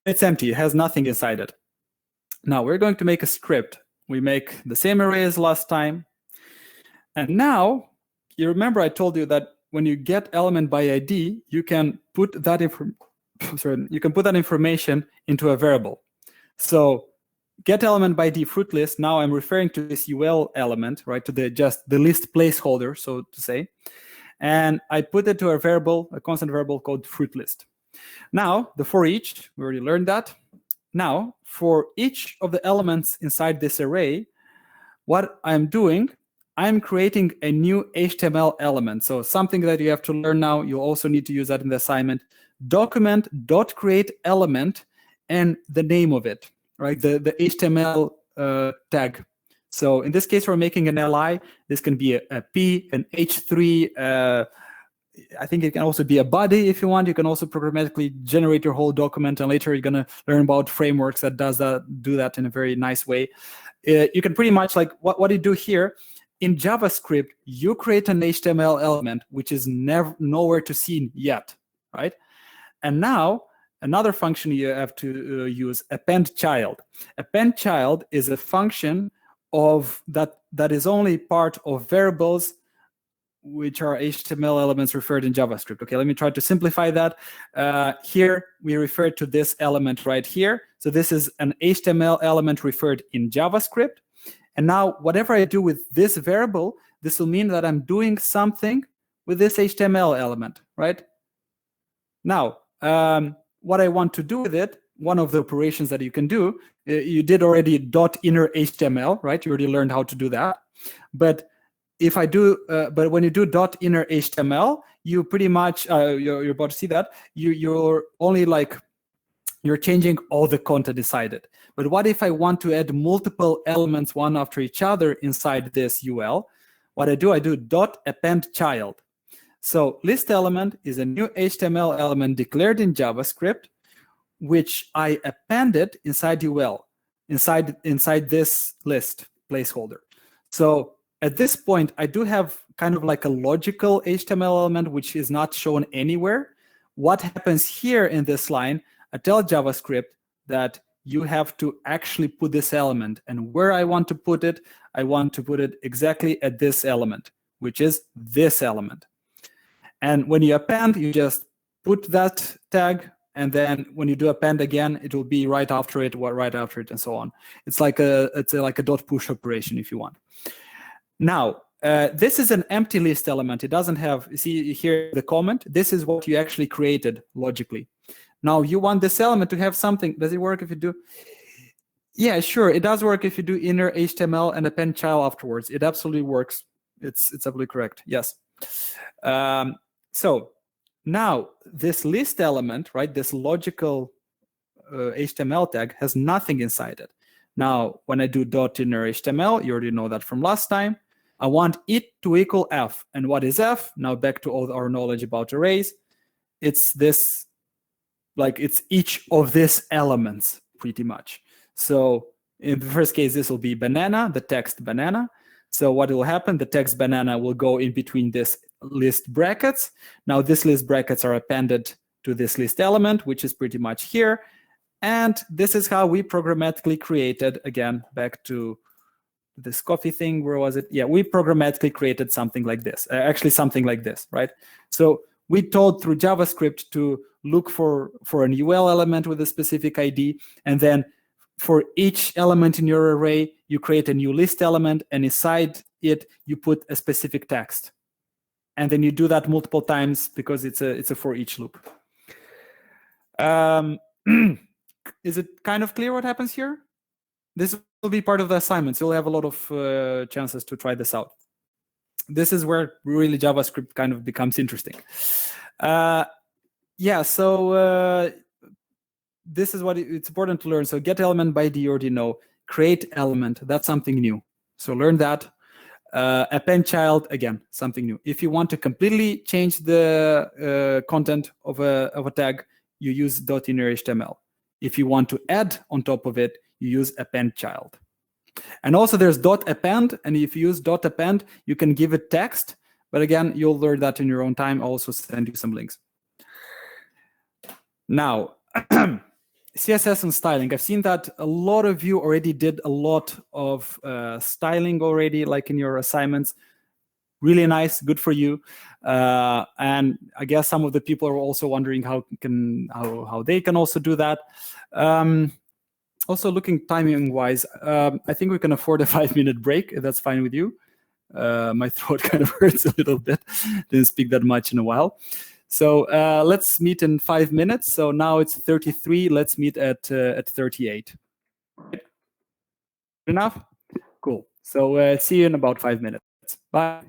Speaker 1: It's empty, it has nothing inside it. Now we're going to make a script. We make the same array as last time. And now, you remember I told you that when you get element by ID, you can put that information into a variable. So get element by ID fruit list. Now I'm referring to this UL element, right? To just the list placeholder, so to say. And I put it to a variable, a constant variable called fruit list. Now the for each, we already learned that. Now for each of the elements inside this array, what I'm doing, I'm creating a new HTML element. So something that you have to learn now, you also need to use that in the assignment. Document.create element and the name of it, right? The HTML tag. So in this case, we're making an li. This can be a p, an h3. I think it can also be a body if you want. You can also programmatically generate your whole document, and later you're going to learn about frameworks that do that in a very nice way. You can pretty much, like what you do here, in JavaScript, you create an HTML element, which is nowhere to see yet, right? And now, another function you have to use, append child. Append child is a function of that is only part of variables which are HTML elements referred in JavaScript. Okay, let me try to simplify that. Here, we refer to this element right here. So this is an HTML element referred in JavaScript. And now, whatever I do with this variable, this will mean that I'm doing something with this HTML element, right? Now, what I want to do with it, one of the operations that you can do, you did already .inner HTML, right? You already learned how to do that. But if I do, but when you do .inner HTML, you pretty much, you're about to see that, you're only like, you're changing all the content inside it. But what if I want to add multiple elements one after each other inside this UL? What I do .append child. So list element is a new HTML element declared in JavaScript, which I appended inside UL, inside this list placeholder. So at this point, I do have kind of like a logical HTML element, which is not shown anywhere. What happens here in this line, I tell JavaScript that you have to actually put this element. And where I want to put it, I want to put it exactly at this element, which is this element. And when you append, you just put that tag, and then when you do append again, it will be right after it, and so on. It's like a dot push operation if you want. Now, this is an empty list element. It doesn't have, you see here the comment, this is what you actually created logically. Now you want this element to have something. Does it work if you do? Yeah, sure, it does work if you do inner HTML and append child afterwards. It absolutely works. It's absolutely correct, yes. So now this list element, right, this logical HTML tag has nothing inside it. Now, when I do .inner HTML, you already know that from last time, I want it to equal f. And what is f? Now back to all our knowledge about arrays. It's this, like it's each of these elements pretty much. So in the first case, this will be banana, the text banana. So what will happen? The text banana will go in between this list brackets. Now this list brackets are appended to this list element, which is pretty much here. And this is how we programmatically created, again, back to this coffee thing, where was it? Yeah, we programmatically created something like this, actually something like this, right? So we told through JavaScript to look for an UL element with a specific ID, and then for each element in your array, you create a new list element, and inside it, you put a specific text. And then you do that multiple times because it's a for each loop. Is it kind of clear what happens here? This will be part of the assignments. You'll have a lot of chances to try this out. This is where really JavaScript kind of becomes interesting. Yeah, so this is what it's important to learn. So get element by ID, you already know. Create element, that's something new. So learn that. Append child, again, something new. If you want to completely change the content of a tag, you use .inner HTML. If you want to add on top of it, you use append child. And also there's .append, and if you use .append, you can give it text. But again, you'll learn that in your own time. I'll also send you some links. Now, CSS and styling. I've seen that a lot of you already did a lot of styling already, like in your assignments. Really nice, good for you. And I guess some of the people are also wondering how they can also do that. Also, looking timing-wise, I think we can afford a 5-minute break, if that's fine with you. My throat kind of hurts a little bit. Didn't speak that much in a while. So let's meet in 5 minutes. So now it's 33. Let's meet at 38. Enough? Cool. So see you in about 5 minutes. Bye.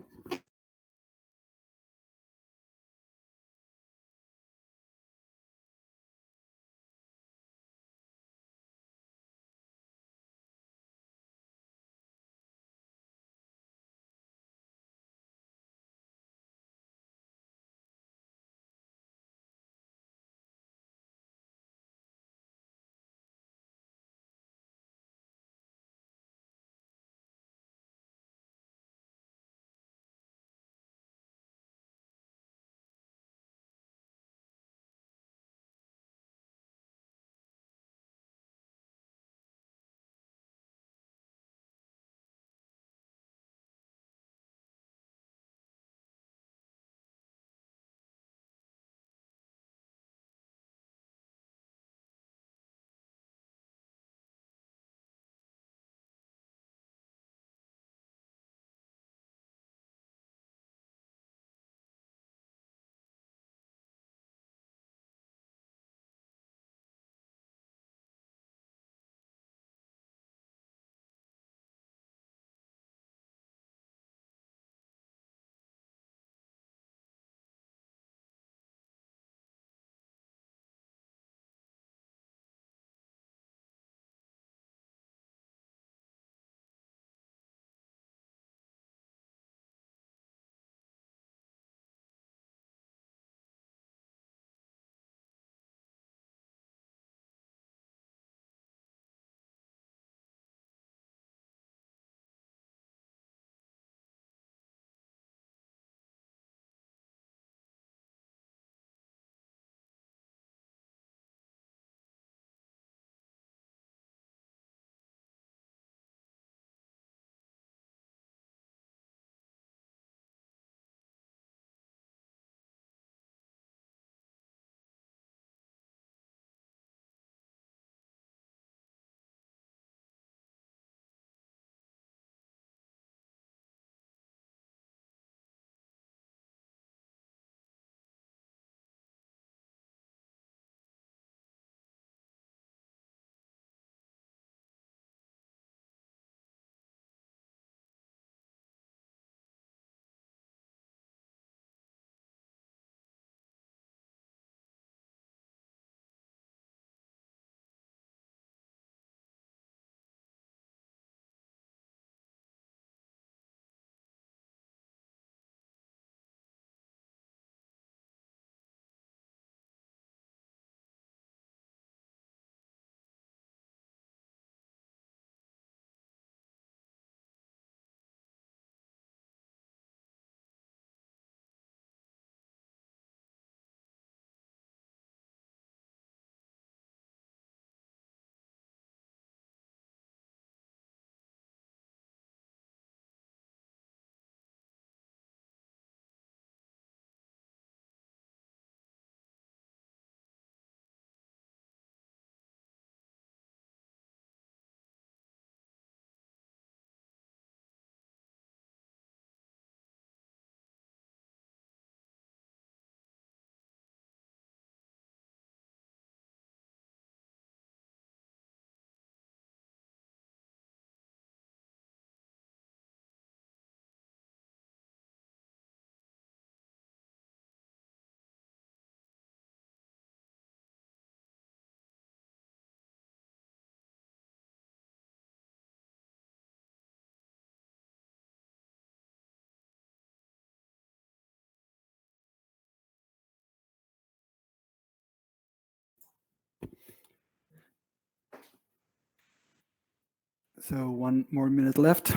Speaker 1: So 1 more minute left.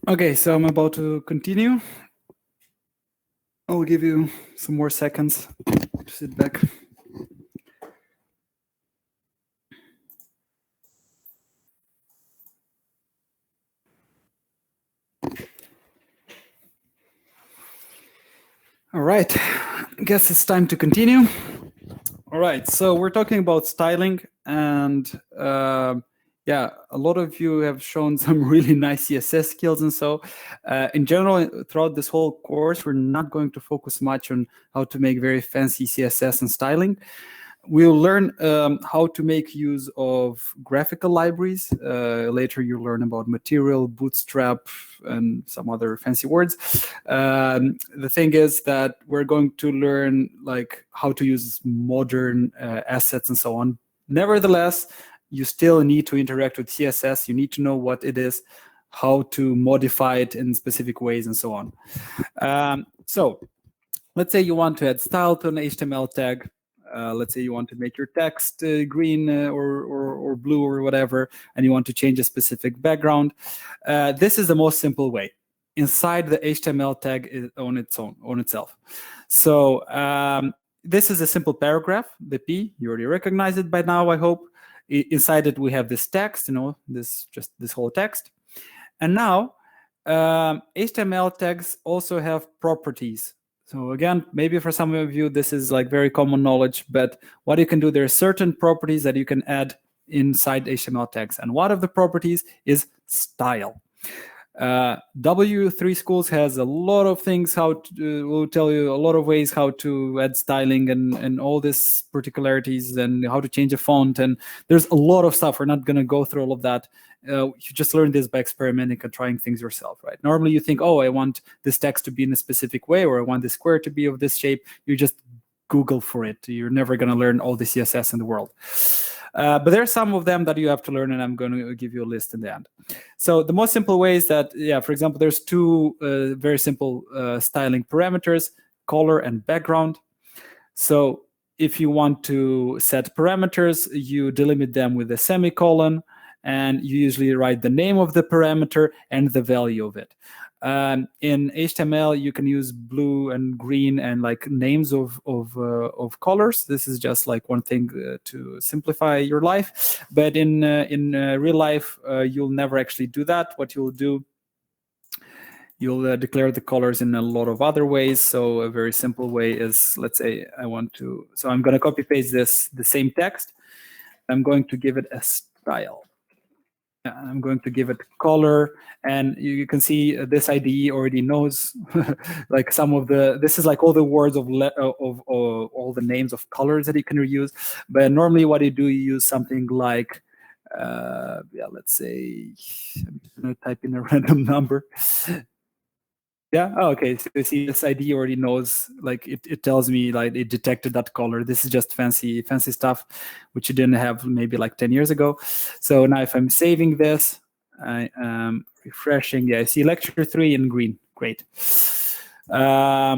Speaker 1: Okay, so I'm about to continue. I'll give you some more seconds to sit back. All right, I guess it's time to continue. All right, so we're talking about styling, and yeah, a lot of you have shown some really nice CSS skills, and so in general, throughout this whole course, we're not going to focus much on how to make very fancy CSS and styling. We'll learn how to make use of graphical libraries. Later, you'll learn about Material, Bootstrap, and some other fancy words. The thing is that we're going to learn like how to use modern assets and so on. Nevertheless, you still need to interact with CSS. You need to know what it is, how to modify it in specific ways, and so on. So let's say you want to add style to an HTML tag. Let's say you want to make your text green or blue or whatever, and you want to change a specific background. This is the most simple way. Inside the HTML tag on itself. So this is a simple paragraph, the P. You already recognize it by now, I hope. Inside it, we have this text, this whole text. And now, HTML tags also have properties. So again, maybe for some of you, this is like very common knowledge, but what you can do, there are certain properties that you can add inside HTML tags. And one of the properties is style. W3 Schools has a lot of things will tell you a lot of ways how to add styling and all these particularities and how to change a font. And there's a lot of stuff. We're not going to go through all of that. You just learn this by experimenting and trying things yourself, right? Normally you think, oh, I want this text to be in a specific way, or I want this square to be of this shape. You just Google for it. You're never going to learn all the CSS in the world. But there are some of them that you have to learn, and I'm going to give you a list in the end. So the most simple way is that, for example, there's two very simple styling parameters, color and background. So if you want to set parameters, you delimit them with a semicolon, and you usually write the name of the parameter and the value of it. In HTML, you can use blue and green and like names of colors. This is just like one thing to simplify your life. But in real life, you'll never actually do that. What you'll do, you'll declare the colors in a lot of other ways. So a very simple way is, let's say so I'm going to copy paste the same text. I'm going to give it a style. I'm going to give it color, and you can see this IDE already knows like some of this is like all the words of all the names of colors that you can reuse. But normally what you do, you use something like, let's say, I'm just going to type in a random number. Yeah. Oh, okay. So you see, this ID already knows, like it tells me like it detected that color. This is just fancy stuff, which you didn't have maybe like 10 years ago. So now if I'm saving this, I am refreshing. Yeah, I see lecture 3 in green. Great. Yeah.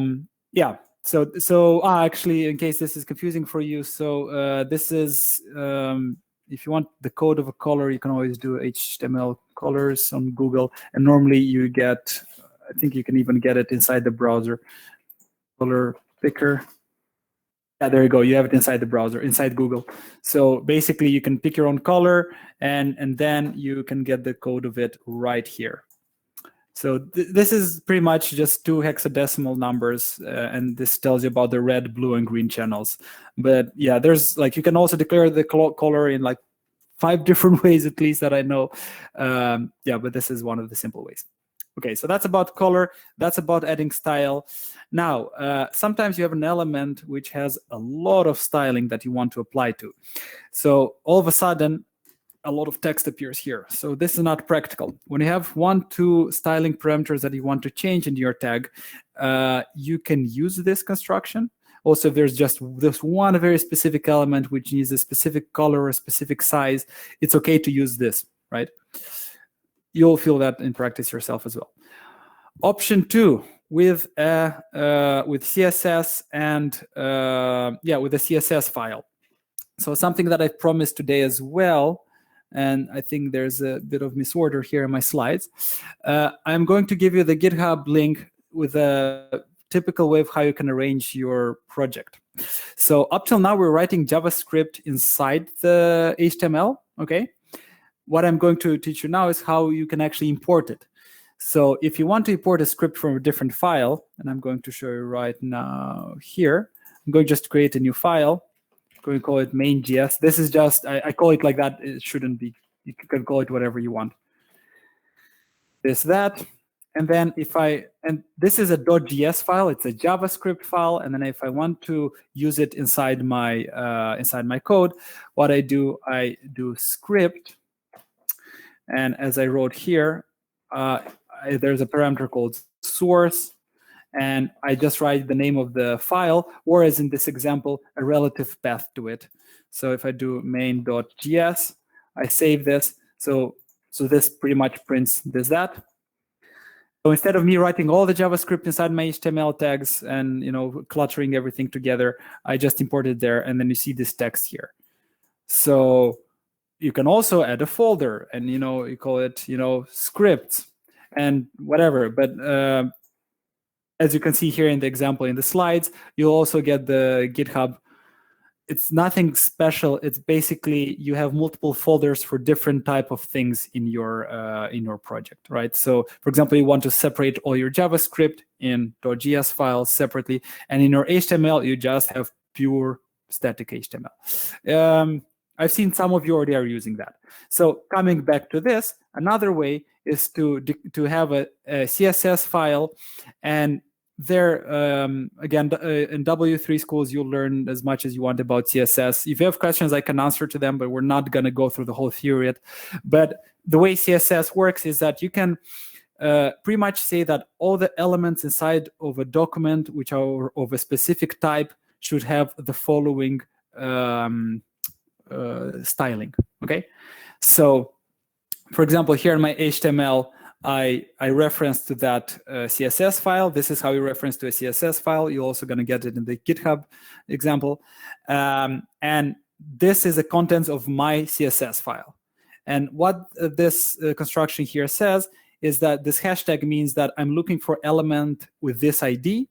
Speaker 1: So actually, in case this is confusing for you, so this is if you want the code of a color, you can always do HTML colors on Google, and normally you get. I think you can even get it inside the browser. Color picker. Yeah, there you go. You have it inside the browser, inside Google. So basically, you can pick your own color, and then you can get the code of it right here. So this is pretty much just 2 hexadecimal numbers, and this tells you about the red, blue, and green channels. But yeah, there's like you can also declare the color in like 5 different ways, at least that I know. Yeah, but this is one of the simple ways. Okay, so that's about color. That's about adding style. Now, sometimes you have an element which has a lot of styling that you want to apply to. So all of a sudden, a lot of text appears here. So this is not practical. When you have 1, 2 styling parameters that you want to change in your tag, you can use this construction. Also, if there's just this one very specific element which needs a specific color or a specific size, it's okay to use this, right? You'll feel that in practice yourself as well. Option 2, with CSS and with a CSS file. So something that I promised today as well, and I think there's a bit of misorder here in my slides. I'm going to give you the GitHub link with a typical way of how you can arrange your project. So up till now, we're writing JavaScript inside the HTML, okay? What I'm going to teach you now is how you can actually import it. So if you want to import a script from a different file, and I'm going to show you right now here, I'm going to just create a new file. I'm going to call it main.js. This is just, I call it like that. It shouldn't be. You can call it whatever you want. That. And then and this is a .js file. It's a JavaScript file. And then if I want to use it inside my code, what I do script. And as I wrote here, there's a parameter called source, and I just write the name of the file, or as in this example, a relative path to it. So if I do main.js, I save this. So this pretty much prints that. So instead of me writing all the JavaScript inside my HTML tags and cluttering everything together, I just import it there, and then you see this text here. So you can also add a folder, and you call it scripts and whatever. But as you can see here in the example in the slides, you'll also get the GitHub. It's nothing special. It's basically you have multiple folders for different type of things in your project, right? So for example, you want to separate all your JavaScript in .js files separately, and in your HTML you just have pure static HTML. I've seen some of you already are using that. So coming back to this, another way is to have a CSS file, and there, again, in W3 schools, you'll learn as much as you want about CSS. If you have questions, I can answer to them, but we're not going to go through the whole theory yet. But the way CSS works is that you can pretty much say that all the elements inside of a document which are of a specific type should have the following styling, okay? So, for example, here in my HTML, I reference to that CSS file. This is how you reference to a CSS file. You're also going to get it in the GitHub example. And this is the contents of my CSS file. And what this construction here says is that this hashtag means that I'm looking for element with this ID,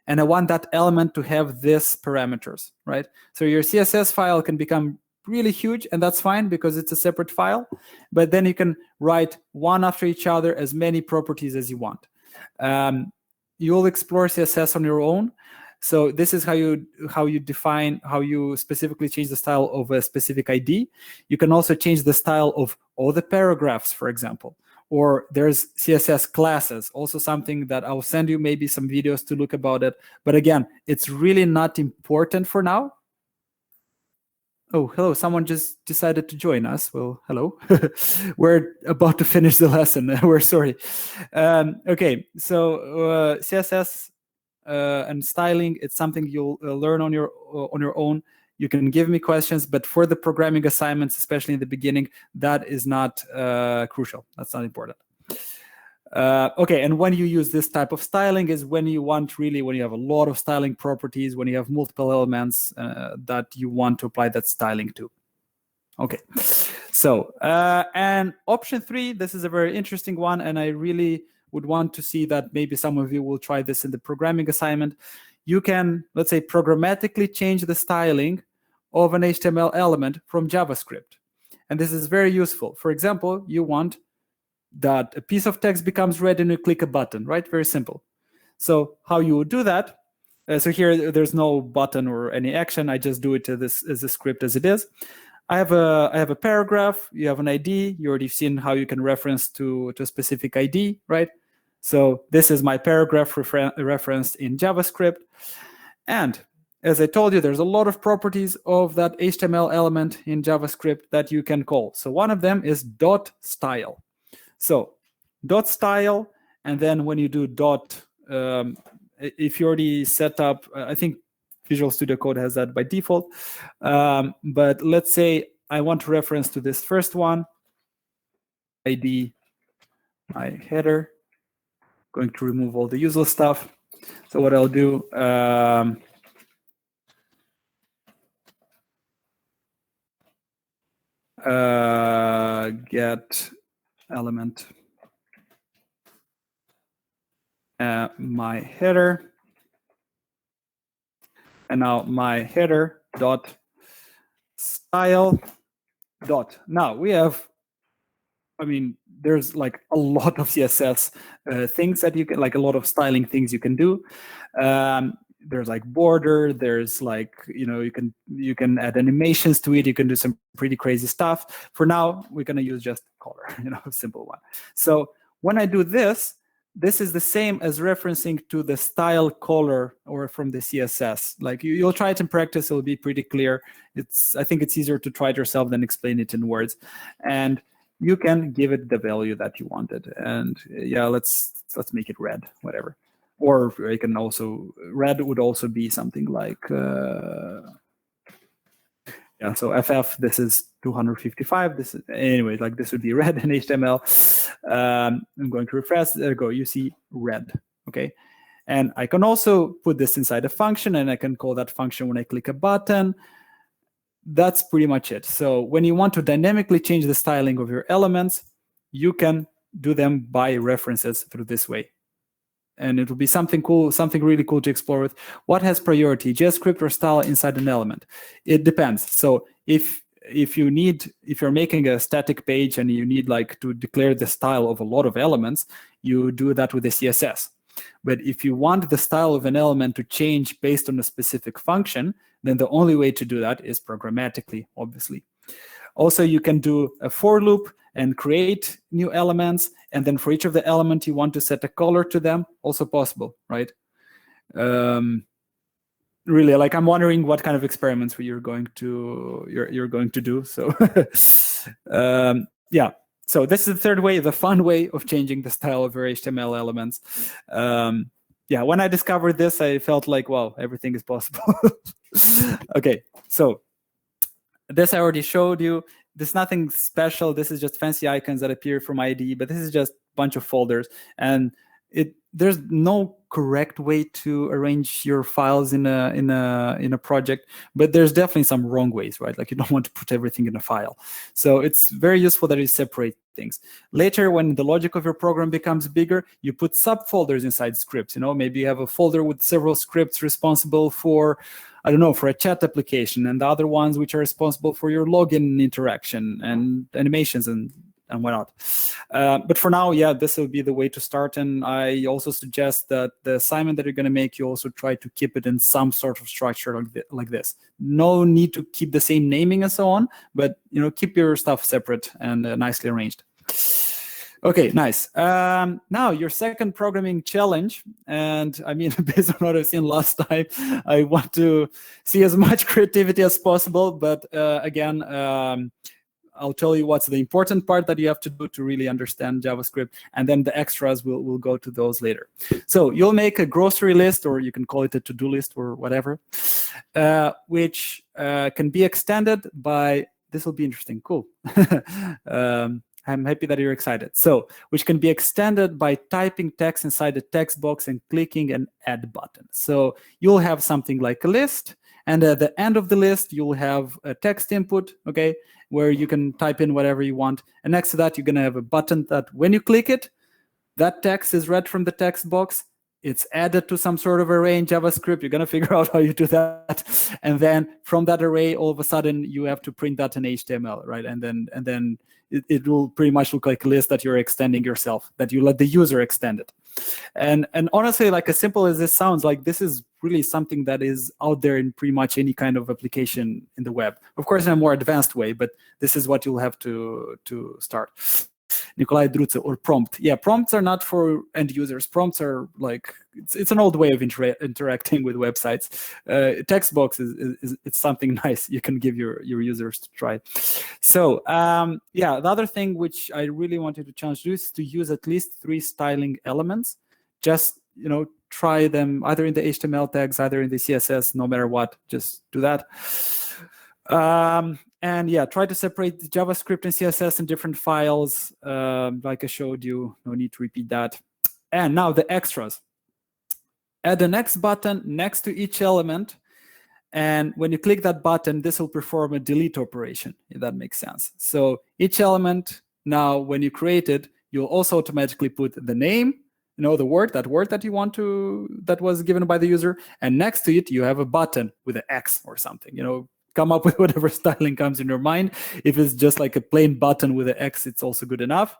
Speaker 1: and I want that element to have this parameters, right? So your CSS file can become really huge, and that's fine because it's a separate file, but then you can write one after each other as many properties as you want. You'll explore CSS on your own. So this is how you define, how you specifically change the style of a specific ID. You can also change the style of all the paragraphs, for example, or there's CSS classes, also something that I'll send you maybe some videos to look about it. But again, it's really not important for now. Oh, hello. Someone just decided to join us. Well, hello. We're about to finish the lesson. We're sorry. Okay, so CSS and styling, it's something you'll learn on your own. You can give me questions, but for the programming assignments, especially in the beginning, that is not crucial. That's not important. Okay, and when you use this type of styling is when you want really, when you have a lot of styling properties, when you have multiple elements that you want to apply that styling to. Okay, so, and option 3, this is a very interesting one, and I really would want to see that maybe some of you will try this in the programming assignment. You can, let's say, programmatically change the styling of an HTML element from JavaScript. And this is very useful. For example, you want that a piece of text becomes red and you click a button, right? Very simple. So how you would do that, so here there's no button or any action. I just do it as a script as it is. I have a paragraph, you have an ID, you already seen how you can reference to a specific ID, right? So this is my paragraph referenced in JavaScript. And as I told you, there's a lot of properties of that HTML element in JavaScript that you can call. So one of them is .style. So .style, and then when you do if you already set up, I think Visual Studio Code has that by default. But let's say I want to reference to this first one, ID, my header. Going to remove all the useless stuff. So what I'll do, get element my header, and now my header dot style dot. Now we have, I mean, there's like a lot of CSS things that you can, like a lot of styling things you can do. There's like border, there's like, you can add animations to it, you can do some pretty crazy stuff. For now, we're gonna use just color, a simple one. So when I do this is the same as referencing to the style color or from the CSS. Like you'll try it in practice, it'll be pretty clear. I think it's easier to try it yourself than explain it in words. And you can give it the value that you wanted. And yeah, let's make it red, whatever. Or you can also, red would also be something like, yeah, so FF, this is 255. This is, anyway, like this would be red in HTML. I'm going to refresh, there you go, you see red, okay? And I can also put this inside a function, and I can call that function when I click a button. That's pretty much it. So when you want to dynamically change the styling of your elements, you can do them by references through this way. And it will be something cool, something really cool to explore with. What has priority, JavaScript or style inside an element? It depends. So if you're making a static page and you need like to declare the style of a lot of elements, you do that with the CSS. But if you want the style of an element to change based on a specific function, then the only way to do that is programmatically, obviously. Also, you can do a for loop and create new elements, and then for each of the elements you want to set a color to them, also possible, right? Really, like I'm wondering what kind of experiments you're going to do. So yeah. So this is the third way, the fun way of changing the style of your HTML elements. Yeah, when I discovered this, I felt like, wow, everything is possible. Okay, so this I already showed you. There's nothing special. This is just fancy icons that appear from ID, but this is just a bunch of folders. And there's no correct way to arrange your files in a project, but there's definitely some wrong ways, right? Like you don't want to put everything in a file. So it's very useful that you separate things. Later, when the logic of your program becomes bigger, you put subfolders inside scripts. Maybe you have a folder with several scripts responsible for, I don't know, for a chat application, and the other ones which are responsible for your login interaction and animations and whatnot. But for now, yeah, this will be the way to start. And I also suggest that the assignment that you're going to make, you also try to keep it in some sort of structure like this. No need to keep the same naming and so on, but keep your stuff separate and nicely arranged. Okay, nice. Now your second programming challenge, and I mean, based on what I've seen last time, I want to see as much creativity as possible. But again, I'll tell you what's the important part that you have to do to really understand JavaScript, and then the extras we'll go to those later. So you'll make a grocery list, or you can call it a to-do list or whatever, which can be extended by, this will be interesting, cool. I'm happy that you're excited. So, which can be extended by typing text inside the text box and clicking an add button. So you'll have something like a list, and at the end of the list, you'll have a text input, okay, where you can type in whatever you want. And next to that, you're going to have a button that when you click it, that text is read from the text box. It's added to some sort of array in JavaScript. You're going to figure out how you do that. And then from that array, all of a sudden, you have to print that in HTML, right? And then it will pretty much look like a list that you're extending yourself, that you let the user extend it. And honestly, like as simple as this sounds, like this is really something that is out there in pretty much any kind of application in the web. Of course, in a more advanced way, but this is what you'll have to start. Nikolai Drutze, or prompt. Yeah, prompts are not for end users. Prompts are like, it's an old way of interacting with websites. Text box it's something nice you can give your users to try. So yeah, the other thing which I really wanted to challenge you is to use at least 3 styling elements. Just, you know, try them either in the HTML tags, either in the CSS, no matter what, just do that. And yeah, try to separate the JavaScript and CSS in different files, like I showed you. No need to repeat that. And now the extras. Add the next button next to each element. And when you click that button, this will perform a delete operation, if that makes sense. So each element, now when you create it, you'll also automatically put the name, you know, the word that you want to, that was given by the user. And next to it, you have a button with an X or something, you know, come up with whatever styling comes in your mind. If it's just like a plain button with an X, it's also good enough.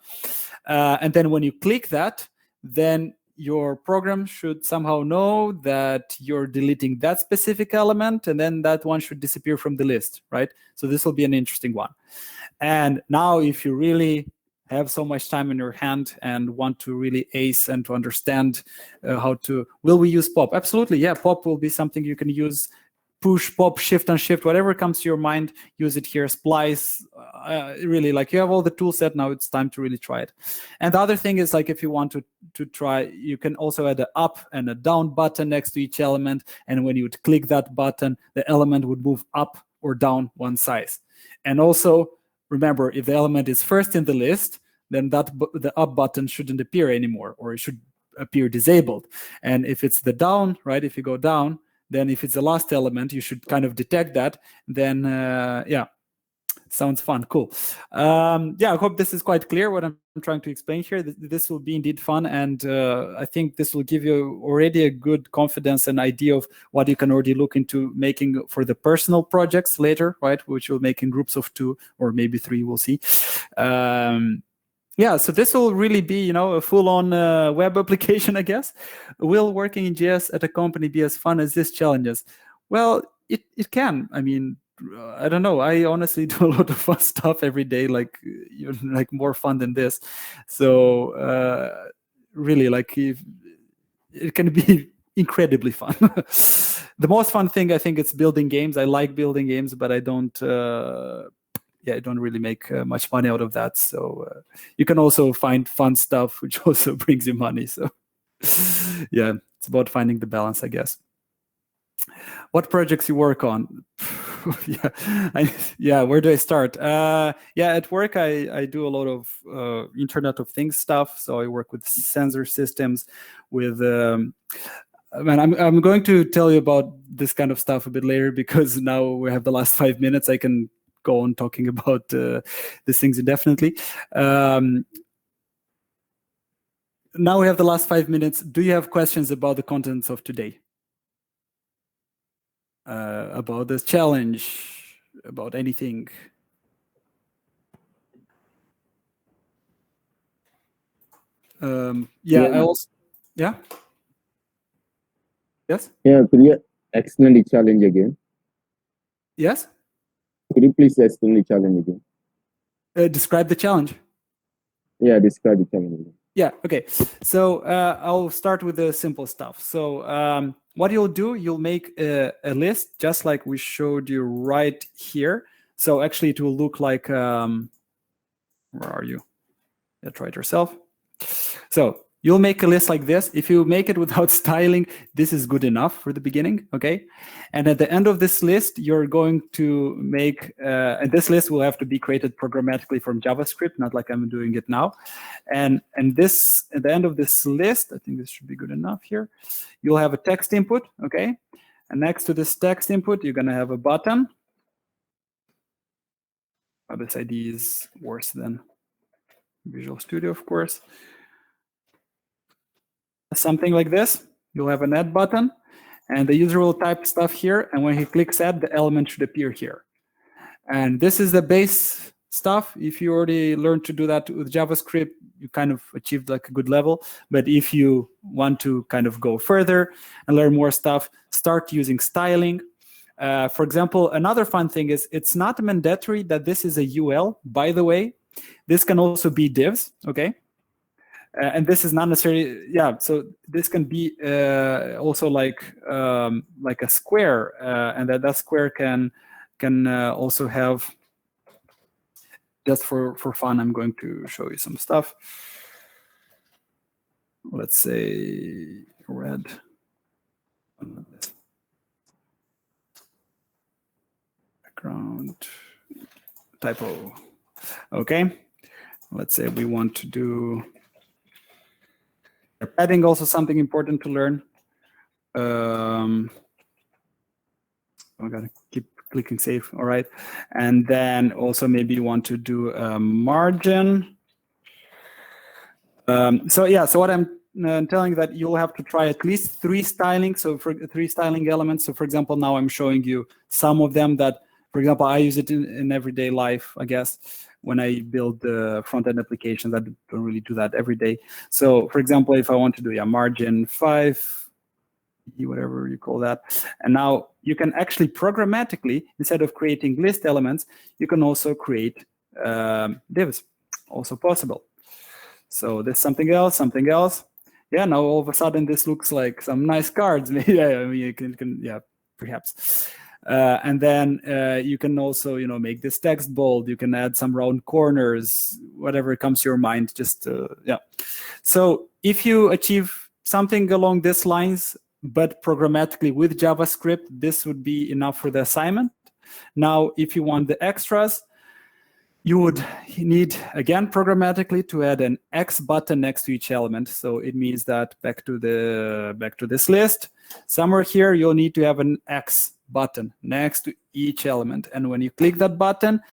Speaker 1: And then when you click that, then your program should somehow know that you're deleting that specific element, and then that one should disappear from the list, right? So this will be an interesting one. And now if you really have so much time in your hand and want to really ace and to understand how to, will we use pop? Absolutely, yeah, pop will be something you can use. Push, pop, shift, unshift, whatever comes to your mind, use it here. Splice, really, like you have all the tool set, now it's time to really try it. And the other thing is, like, if you want to try, you can also add an up and a down button next to each element, and when you would click that button, the element would move up or down one size. And also, remember, if the element is first in the list, then the up button shouldn't appear anymore, or it should appear disabled. And if it's the down, right, if you go down, then if it's the last element, you should kind of detect that. Then, yeah, sounds fun. Cool. Yeah, I hope this is quite clear what I'm trying to explain here. This will be indeed fun. And I think this will give you already a good confidence and idea of what you can already look into making for the personal projects later, right? Which you'll make in groups of 2 or maybe 3, we'll see. Yeah, so this will really be, you know, a full-on web application, I guess. Will working in JS at a company be as fun as this challenges? Well, it can. I mean, I don't know. I honestly do a lot of fun stuff every day, like more fun than this. So really, like, it can be incredibly fun. The most fun thing, I think, is building games. I like building games, but I don't. Yeah, I don't really make much money out of that. So you can also find fun stuff, which also brings you money. So yeah, it's about finding the balance, I guess. What projects you work on? Yeah, where do I start? Yeah, at work, I do a lot of Internet of Things stuff. So I work with sensor systems, with I'm going to tell you about this kind of stuff a bit later, because now we have the last 5 minutes. I can go on talking about these things indefinitely. Now we have the last 5 minutes. Do you have questions about the contents of today? About this challenge, about anything? Yeah, I also, yeah? Yes?
Speaker 7: Yeah, could you explain the challenge again?
Speaker 1: Yes?
Speaker 7: Could you please explain the challenge again?
Speaker 1: Describe the challenge.
Speaker 7: Yeah, describe the challenge again.
Speaker 1: Yeah, okay. So I'll start with the simple stuff. So what you'll do, you'll make a list, just like we showed you right here. So actually it will look like, where are you? Yeah, try it yourself. So you'll make a list like this. If you make it without styling, this is good enough for the beginning, okay? And at the end of this list, you're going to make, and this list will have to be created programmatically from JavaScript, not like I'm doing it now. And this, at the end of this list, I think this should be good enough here, you'll have a text input, okay? And next to this text input, you're gonna have a button. Oh, this ID is worse than Visual Studio, of course. Something like this. You'll have an add button, and the user will type stuff here, and when he clicks add, the element should appear here. And this is the base stuff. If you already learned to do that with JavaScript, you kind of achieved like a good level. But if you want to kind of go further and learn more stuff, start using styling. For example, another fun thing is it's not mandatory that this is a UL, by the way. This can also be divs, okay? And this is not necessarily, so this can be also like a square, and that square can also have, just for fun, I'm going to show you some stuff. Let's say red. Background typo. Okay, let's say we want to do padding, also something important to learn. I gotta keep clicking save. All right, and then also maybe you want to do a margin. So what I'm telling you that you'll have to try at least 3 styling. So for 3 styling elements. So for example, now I'm showing you some of them that, for example, I use it in everyday life, I guess, when I build the front-end applications. I don't really do that every day. So for example, if I want to do margin 5, whatever you call that, and now you can actually programmatically, instead of creating list elements, you can also create divs, also possible. So there's something else. Yeah, now all of a sudden this looks like some nice cards. Yeah, I mean, you can yeah, perhaps. And then you can also, make this text bold. You can add some round corners, whatever comes to your mind. Just yeah. So if you achieve something along these lines, but programmatically with JavaScript, this would be enough for the assignment. Now, if you want the extras, you would need, again, programmatically to add an X button next to each element. So it means that back to this list, somewhere here, you'll need to have an X button next to each element. And when you click that button,